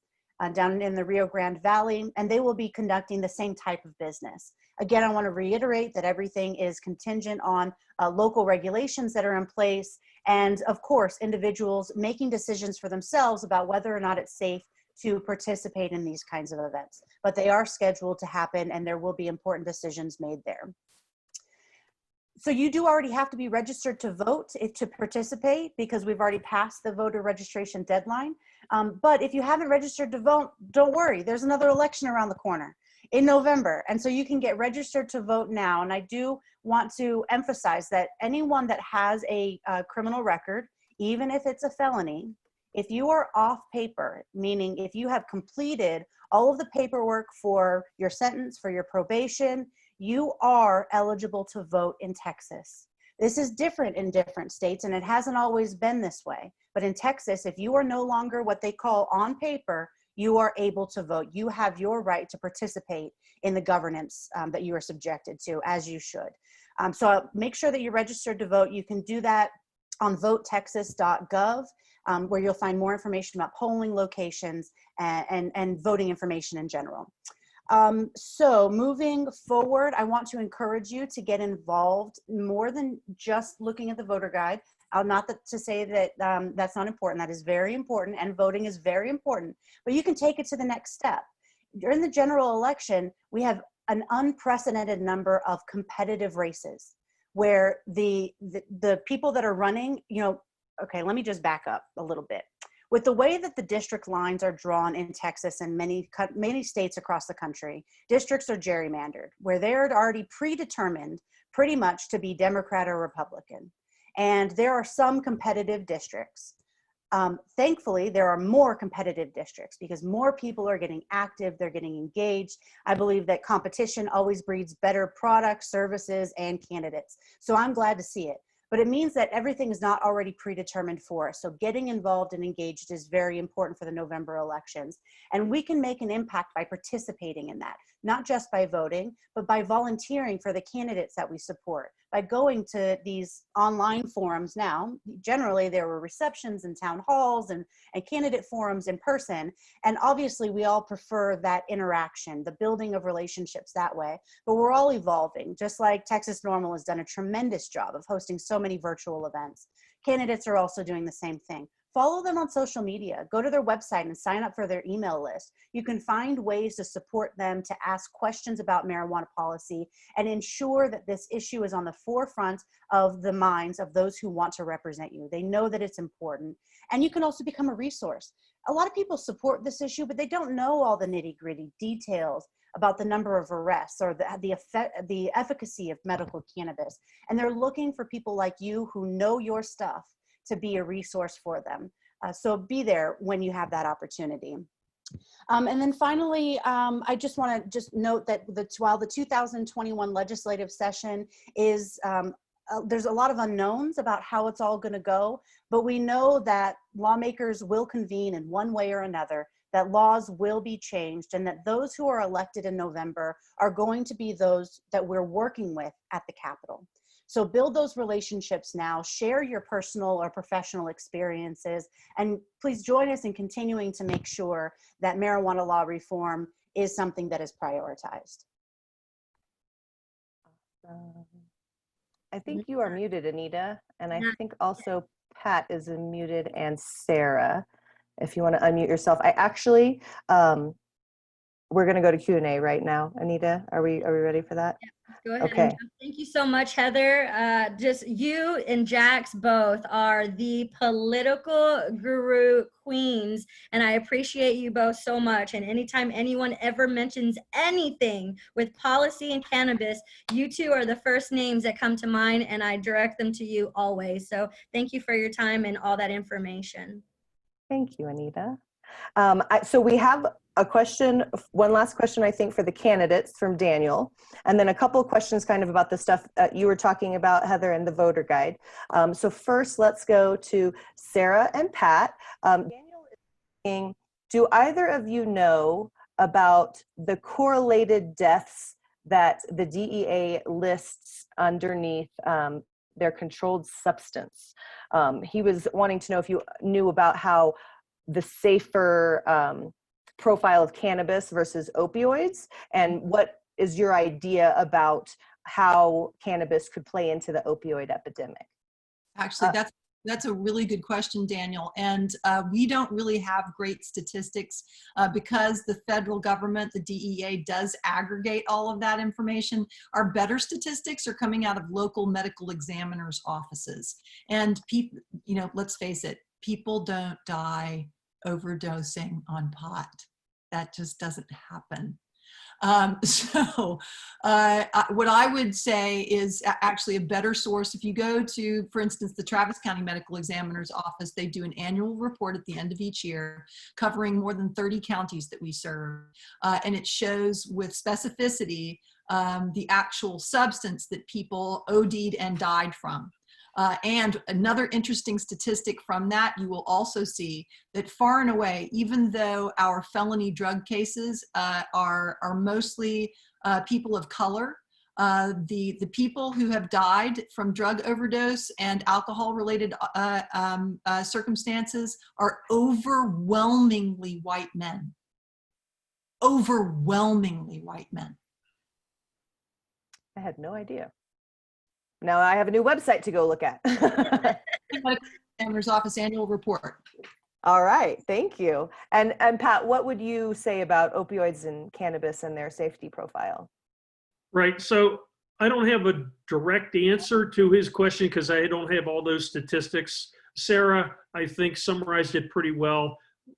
down in the Rio Grande Valley, and they will be conducting the same type of business. Again, I want to reiterate that everything is contingent on local regulations that are in place, and of course, individuals making decisions for themselves about whether or not it's safe to participate in these kinds of events. But they are scheduled to happen, and there will be important decisions made there. So you do already have to be registered to vote to participate, because we've already passed the voter registration deadline. But if you haven't registered to vote, don't worry. There's another election around the corner in November. And so you can get registered to vote now. And I do want to emphasize that anyone that has a criminal record, even if it's a felony, if you are off paper, meaning if you have completed all of the paperwork for your sentence, for your probation, you are eligible to vote in Texas. This is different in different states, and it hasn't always been this way. But in Texas, if you are no longer what they call on paper, you are able to vote. You have your right to participate in the governance that you are subjected to, as you should. So make sure that you're registered to vote. You can do that on votetexas.gov, where you'll find more information about polling locations and voting information in general. So moving forward, I want to encourage you to get involved more than just looking at the voter guide. Not to say that that's not important. That is very important, and voting is very important, but you can take it to the next step. During the general election, we have an unprecedented number of competitive races where the people that are running, okay, let me just back up a little bit. With the way that the district lines are drawn in Texas and many states across the country, districts are gerrymandered, where they're already predetermined pretty much to be Democrat or Republican. And there are some competitive districts. Thankfully, there are more competitive districts because more people are getting active, they're getting engaged. I believe that competition always breeds better products, services, and candidates. So I'm glad to see it. But it means that everything is not already predetermined for us. So getting involved and engaged is very important for the November elections. And we can make an impact by participating in that, not just by voting, but by volunteering for the candidates that we support, by going to these online forums now. Generally, there were receptions and town halls and candidate forums in person. And obviously, we all prefer that interaction, the building of relationships that way. But we're all evolving, just like Texas Normal has done a tremendous job of hosting so many virtual events. Candidates are also doing the same thing. Follow them on social media. Go to their website and sign up for their email list. You can find ways to support them, to ask questions about marijuana policy, and ensure that this issue is on the forefront of the minds of those who want to represent you. They know that it's important. And you can also become a resource. A lot of people support this issue, but they don't know all the nitty-gritty details about the number of arrests or the efficacy of medical cannabis. And they're looking for people like you who know your stuff to be a resource for them. So be there when you have that opportunity. And then finally, I just want to note that while the 2021 legislative session is, there's a lot of unknowns about how it's all going to go, but we know that lawmakers will convene in one way or another, that laws will be changed, and that those who are elected in November are going to be those that we're working with at the Capitol. So build those relationships now, share your personal or professional experiences, and please join us in continuing to make sure that marijuana law reform is something that is prioritized. I think you are muted, Anita, and I think also Pat is muted, and Sarah, if you want to unmute yourself. I actually, we're going to go to Q&A right now. Anita, are we ready for that? Yeah, go ahead. Okay. And thank you so much, Heather. Just you and Jax both are the political guru queens, and I appreciate you both so much. And anytime anyone ever mentions anything with policy and cannabis, you two are the first names that come to mind, and I direct them to you always. So thank you for your time and all that information. Thank you, Anita. So we have a question, one last question, I think, for the candidates from Daniel, and then a couple of questions kind of about the stuff that you were talking about, Heather, and the voter guide. So first, let's go to Sarah and Pat. Daniel is asking, do either of you know about the correlated deaths that the DEA lists underneath their controlled substance. He was wanting to know if you knew about how the safer profile of cannabis versus opioids, and what is your idea about how cannabis could play into the opioid epidemic? Actually, that's a really good question, Daniel. And we don't really have great statistics because the federal government, the DEA, does aggregate all of that information. Our better statistics are coming out of local medical examiners' offices. And people, you know, let's face it, people don't die overdosing on pot. That just doesn't happen. What I would say is actually a better source. If you go to, for instance, the Travis County Medical Examiner's Office, they do an annual report at the end of each year covering more than 30 counties that we serve. And it shows with specificity the actual substance that people OD'd and died from. And another interesting statistic from that, you will also see that far and away, even though our felony drug cases are mostly people of color, the people who have died from drug overdose and alcohol-related circumstances are overwhelmingly white men. Overwhelmingly white men. I had no idea. Now I have a new website to go look at. Examiner's Office annual report. All right, thank you. And Pat, what would you say about opioids and cannabis and their safety profile? Right. So I don't have a direct answer to his question because I don't have all those statistics. Sarah, I think, summarized it pretty well.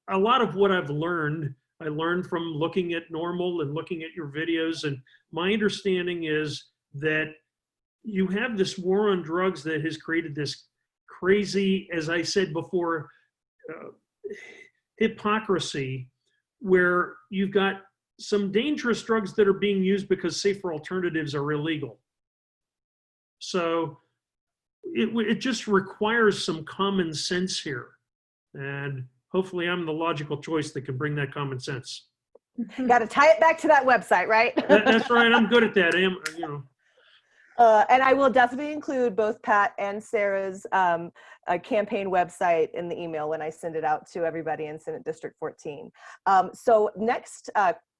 A lot of what I've learned, I learned from looking at NORML and looking at your videos. And my understanding is that you have this war on drugs that has created this crazy, as I said before, hypocrisy, where you've got some dangerous drugs that are being used because safer alternatives are illegal. So it just requires some common sense here. And hopefully I'm the logical choice that can bring that common sense. Got to tie it back to that website, right? That's right. I'm good at that. And I will definitely include both Pat and Sarah's campaign website in the email when I send it out to everybody in Senate District 14. So next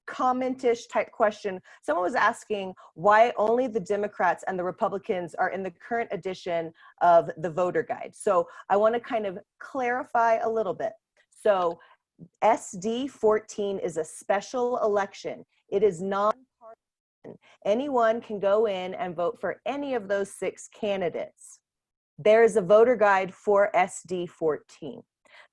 comment-ish type question, someone was asking why only the Democrats and the Republicans are in the current edition of the voter guide. So I want to kind of clarify a little bit. So SD 14 is a special election. It is not anyone can go in and vote for any of those 6 candidates. There is a voter guide for SD 14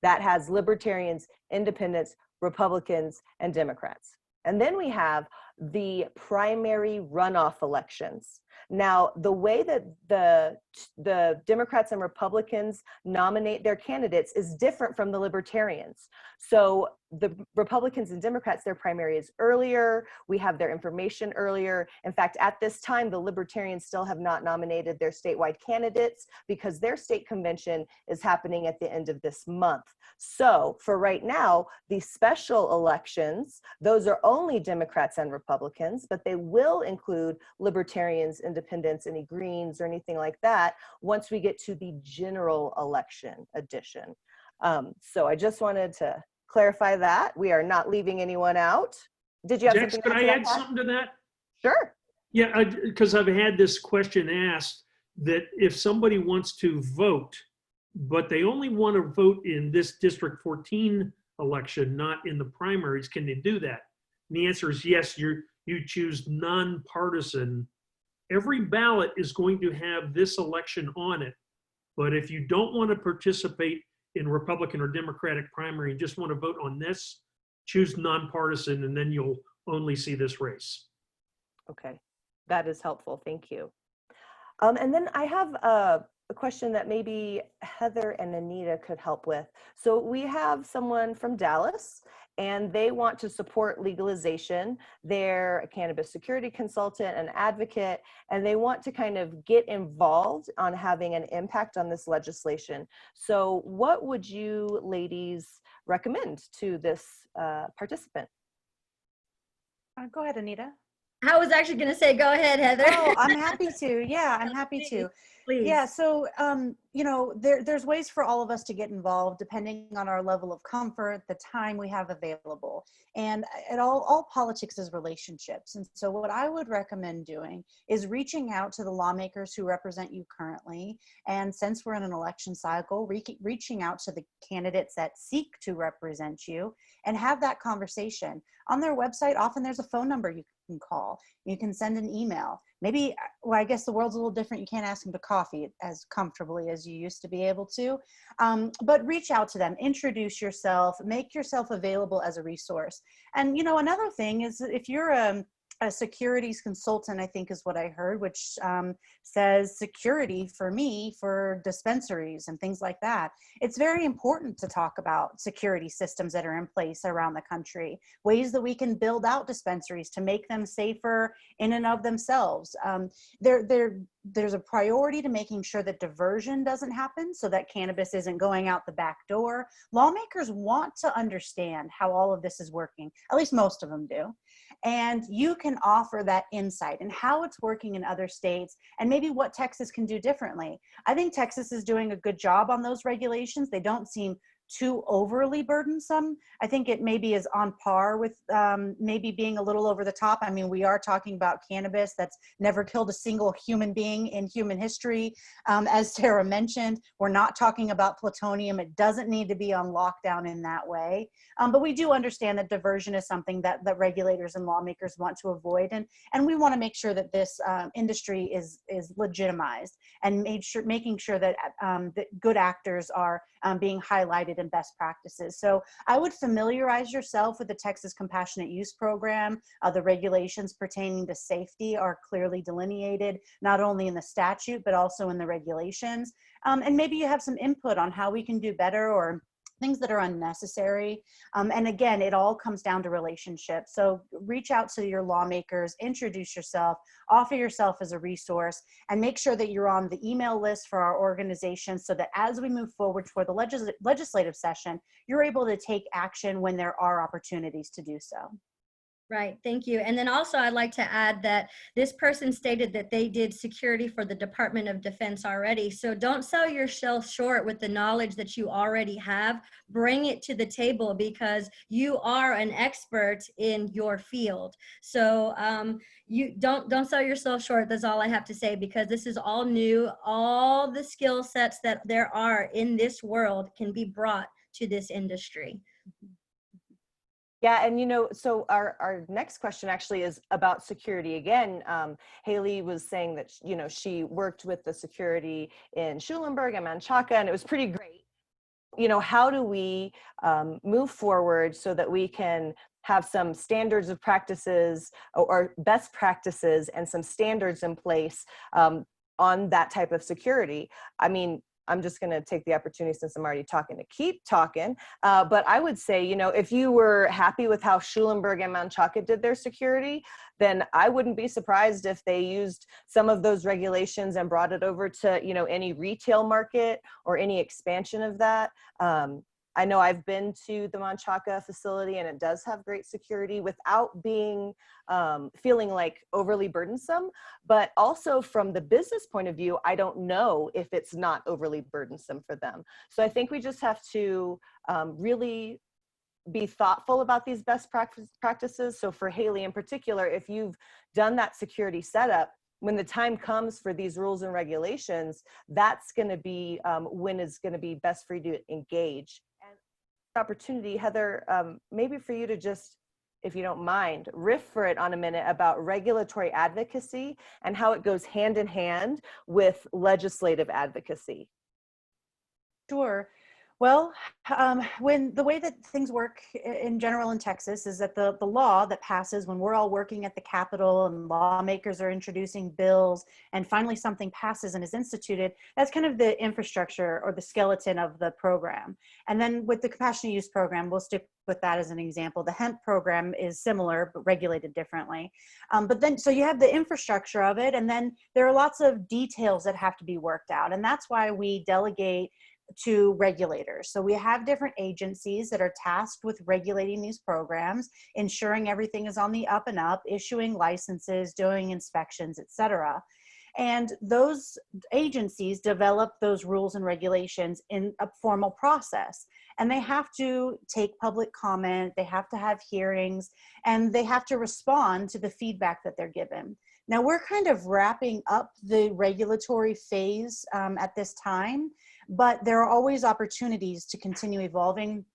that has libertarians, independents, Republicans, and Democrats. And then we have the primary runoff elections. Now, the way that the Democrats and Republicans nominate their candidates is different from the Libertarians. So the Republicans and Democrats, their primary is earlier. We have their information earlier. In fact, at this time, the Libertarians still have not nominated their statewide candidates because their state convention is happening at the end of this month. So for right now, the special elections, those are only Democrats and Republicans, but they will include Libertarians, Independents, any Greens or anything like that once we get to the general election edition. So I just wanted to clarify that. We are not leaving anyone out. Did you have Jax, something could I add something to that? Sure. Yeah, because I've had this question asked that if somebody wants to vote, but they only want to vote in this District 14 election, not in the primaries, can they do that? And the answer is yes, you choose nonpartisan. Every ballot is going to have this election on it. But if you don't want to participate in Republican or Democratic primary and just want to vote on this, choose nonpartisan, and then you'll only see this race. Okay, that is helpful. Thank you. And then I have a question that maybe Heather and Anita could help with. So we have someone from Dallas and they want to support legalization. They're a cannabis security consultant, an advocate, and they want to kind of get involved on having an impact on this legislation. So what would you ladies recommend to this participant? Go ahead, Anita. I was actually going to say, go ahead, Heather. Oh, I'm happy to. Yeah, I'm happy to. Please. Yeah, so you know, there's ways for all of us to get involved depending on our level of comfort, the time we have available, and all politics is relationships. And so what I would recommend doing is reaching out to the lawmakers who represent you currently, and since we're in an election cycle, reaching out to the candidates that seek to represent you and have that conversation. On their website, often there's a phone number you can call. You can send an email. Maybe, well, I guess the world's a little different. You can't ask them to coffee as comfortably as you used to be able to, but reach out to them, introduce yourself, make yourself available as a resource. And, you know, another thing is if you're a securities consultant, I think is what I heard, which says security for me for dispensaries and things like that. It's very important to talk about security systems that are in place around the country, ways that we can build out dispensaries to make them safer in and of themselves. There's a priority to making sure that diversion doesn't happen so that cannabis isn't going out the back door. Lawmakers want to understand how all of this is working, at least most of them do. And you can offer that insight and how it's working in other states and maybe what Texas can do differently. I think Texas is doing a good job on those regulations. They don't seem too overly burdensome. I think it maybe is on par with maybe being a little over the top. I mean, we are talking about cannabis that's never killed a single human being in human history. As Sarah mentioned, we're not talking about plutonium. It doesn't need to be on lockdown in that way. But we do understand that diversion is something that regulators and lawmakers want to avoid. And we want to make sure that this industry is legitimized and making sure that, that good actors are being highlighted in best practices. So I would familiarize yourself with the Texas Compassionate Use Program. The regulations pertaining to safety are clearly delineated, not only in the statute, but also in the regulations. And maybe you have some input on how we can do better or things that are unnecessary. And again, it all comes down to relationships. So reach out to your lawmakers, introduce yourself, offer yourself as a resource, and make sure that you're on the email list for our organization so that as we move forward toward the legislative session, you're able to take action when there are opportunities to do so. Right, thank you. And then also I'd like to add that this person stated that they did security for the Department of Defense already. So don't sell yourself short with the knowledge that you already have. Bring it to the table because you are an expert in your field. So you don't sell yourself short. That's all I have to say, because this is all new. All the skill sets that there are in this world can be brought to this industry. Yeah, and you know, so our next question actually is about security again. Haley was saying that, you know, she worked with the security in Schulenburg and Manchaca, and it was pretty great. You know, how do we move forward so that we can have some standards of practices or best practices and some standards in place on that type of security? I mean, I'm just going to take the opportunity, since I'm already talking, to keep talking. But I would say, you know, if you were happy with how Schulenburg and Manchaca did their security, then I wouldn't be surprised if they used some of those regulations and brought it over to, you know, any retail market or any expansion of that. I know I've been to the Manchaca facility and it does have great security without being feeling like overly burdensome, but also from the business point of view, I don't know if it's not overly burdensome for them. So I think we just have to really be thoughtful about these best practices. So for Haley in particular, if you've done that security setup, when the time comes for these rules and regulations, that's going to be when it's going to be best for you to engage. And opportunity, Heather, maybe for you to just, if you don't mind, riff for it on a minute about regulatory advocacy and how it goes hand in hand with legislative advocacy. Sure. Well, when the way that things work in general in Texas is that the law that passes when we're all working at the Capitol and lawmakers are introducing bills and finally something passes and is instituted, that's kind of the infrastructure or the skeleton of the program. And then with the Compassionate Use Program, we'll stick with that as an example. The hemp program is similar, but regulated differently. But then, so you have the infrastructure of it, and then there are lots of details that have to be worked out. And that's why we delegate to regulators. So we have different agencies that are tasked with regulating these programs, ensuring everything is on the up and up, issuing licenses, doing inspections, et cetera. And those agencies develop those rules and regulations in a formal process. And they have to take public comment, they have to have hearings, and they have to respond to the feedback that they're given. Now, we're kind of wrapping up the regulatory phase at this time, but there are always opportunities to continue evolving,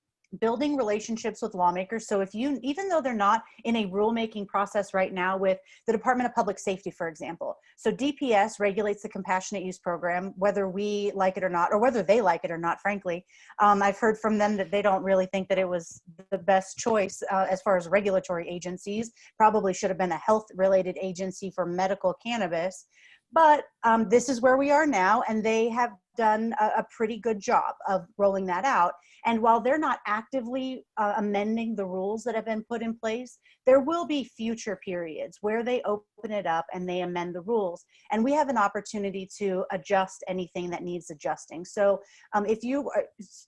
building relationships with lawmakers. So if you, even though they're not in a rulemaking process right now with the Department of Public Safety, for example. So DPS regulates the compassionate use program, whether we like it or not, or whether they like it or not, frankly. I've heard from them that they don't really think that it was the best choice as far as regulatory agencies. Probably should have been a health-related agency for medical cannabis. But this is where we are now, and they have done a pretty good job of rolling that out. And while they're not actively amending the rules that have been put in place, there will be future periods where they open it up and they amend the rules. And we have an opportunity to adjust anything that needs adjusting. So if you,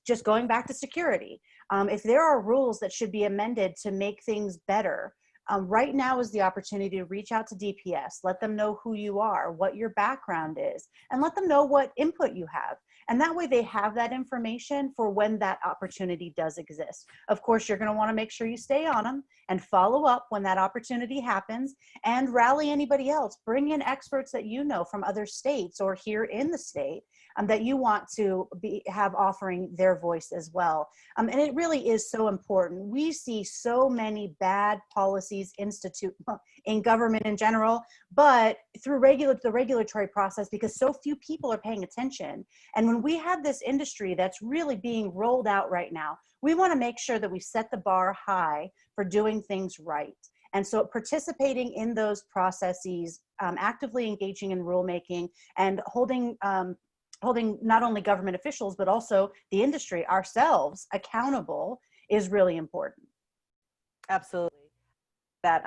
just going back to security, if there are rules that should be amended to make things better, right now is the opportunity to reach out to DPS, let them know who you are, what your background is, and let them know what input you have. And that way they have that information for when that opportunity does exist. Of course, you're going to want to make sure you stay on them and follow up when that opportunity happens, and rally anybody else. Bring in experts that you know from other states or here in the state that you want to have offering their voice as well. And it really is so important. We see so many bad policies institute in government in general, but through the regulatory process, because so few people are paying attention. And when we have this industry that's really being rolled out right now, we want to make sure that we set the bar high for doing things right. And so participating in those processes, actively engaging in rulemaking, and holding not only government officials, but also the industry, ourselves, accountable is really important. Absolutely. That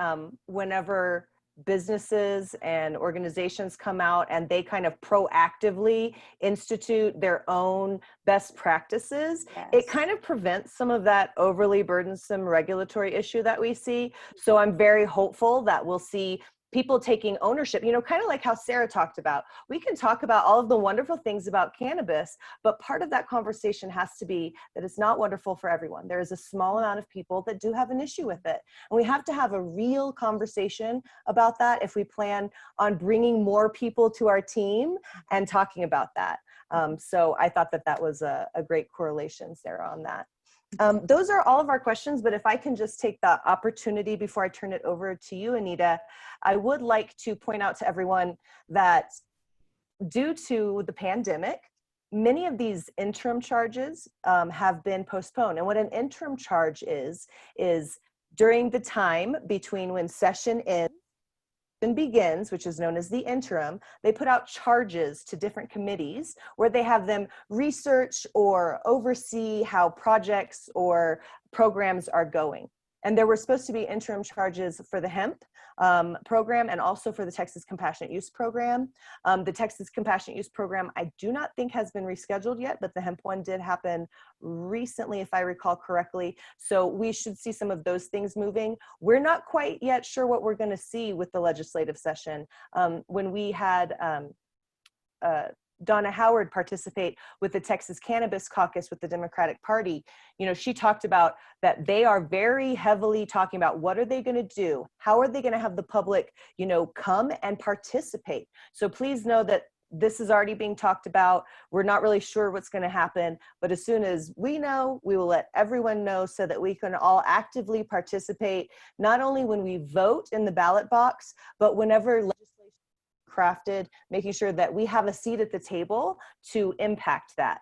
whenever businesses and organizations come out and they kind of proactively institute their own best practices, it kind of prevents some of that overly burdensome regulatory issue that we see. So I'm very hopeful that we'll see people taking ownership, kind of like how Sarah talked about. We can talk about all of the wonderful things about cannabis, but part of that conversation has to be that it's not wonderful for everyone. There is a small amount of people that do have an issue with it. And we have to have a real conversation about that if we plan on bringing more people to our team and talking about that. So I thought that was a great correlation, Sarah, on that. Those are all of our questions, but if I can just take the opportunity before I turn it over to you, Anita, I would like to point out to everyone that due to the pandemic, many of these interim charges have been postponed. And what an interim charge is during the time between when session ends and begins, which is known as the interim, they put out charges to different committees where they have them research or oversee how projects or programs are going. And there were supposed to be interim charges for the hemp program and also for the Texas Compassionate Use Program. The Texas Compassionate Use Program, I do not think has been rescheduled yet, but the hemp one did happen recently, if I recall correctly. So we should see some of those things moving. We're not quite yet sure what we're going to see with the legislative session. When we had Donna Howard participate with the Texas Cannabis Caucus with the Democratic Party, she talked about that they are very heavily talking about what are they going to do? How are they going to have the public, come and participate? So please know that this is already being talked about. We're not really sure what's going to happen, but as soon as we know, we will let everyone know so that we can all actively participate, not only when we vote in the ballot box, but whenever legislation crafted, making sure that we have a seat at the table to impact that.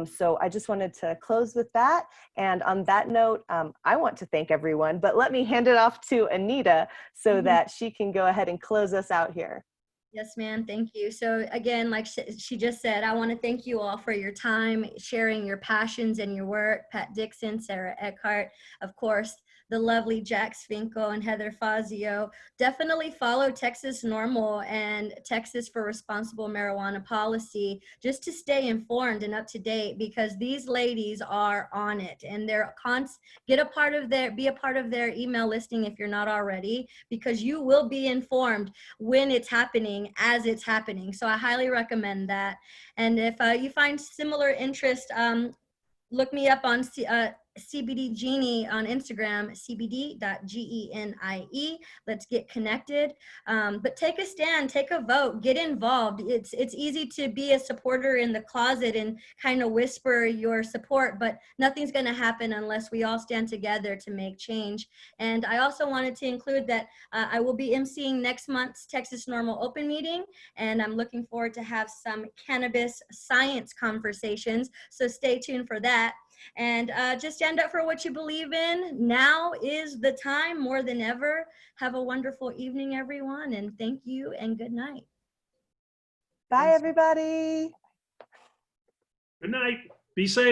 So I just wanted to close with that. And on that note, I want to thank everyone, but let me hand it off to Anita so that she can go ahead and close us out here. Yes, ma'am. Thank you. So again, like she just said, I want to thank you all for your time, sharing your passions and your work. Pat Dixon, Sarah Eckhart, of course, the lovely Jax Finkel and Heather Fazio. Definitely follow Texas Normal and Texas for Responsible Marijuana Policy just to stay informed and up to date, because these ladies are on it, and they're be a part of their email listing if you're not already, because you will be informed when it's happening, as it's happening. So I highly recommend that. And if you find similar interest, look me up on CBD Genie on Instagram, cbd.genie. Let's get connected. But take a stand, take a vote, get involved. It's easy to be a supporter in the closet and kind of whisper your support, but nothing's going to happen unless we all stand together to make change. And I also wanted to include that I will be emceeing next month's Texas Normal Open meeting, and I'm looking forward to have some cannabis science conversations. So stay tuned for that. And just stand up for what you believe in. Now is the time more than ever. Have a wonderful evening, everyone, and thank you and good night. Bye, everybody. Good night. Be safe.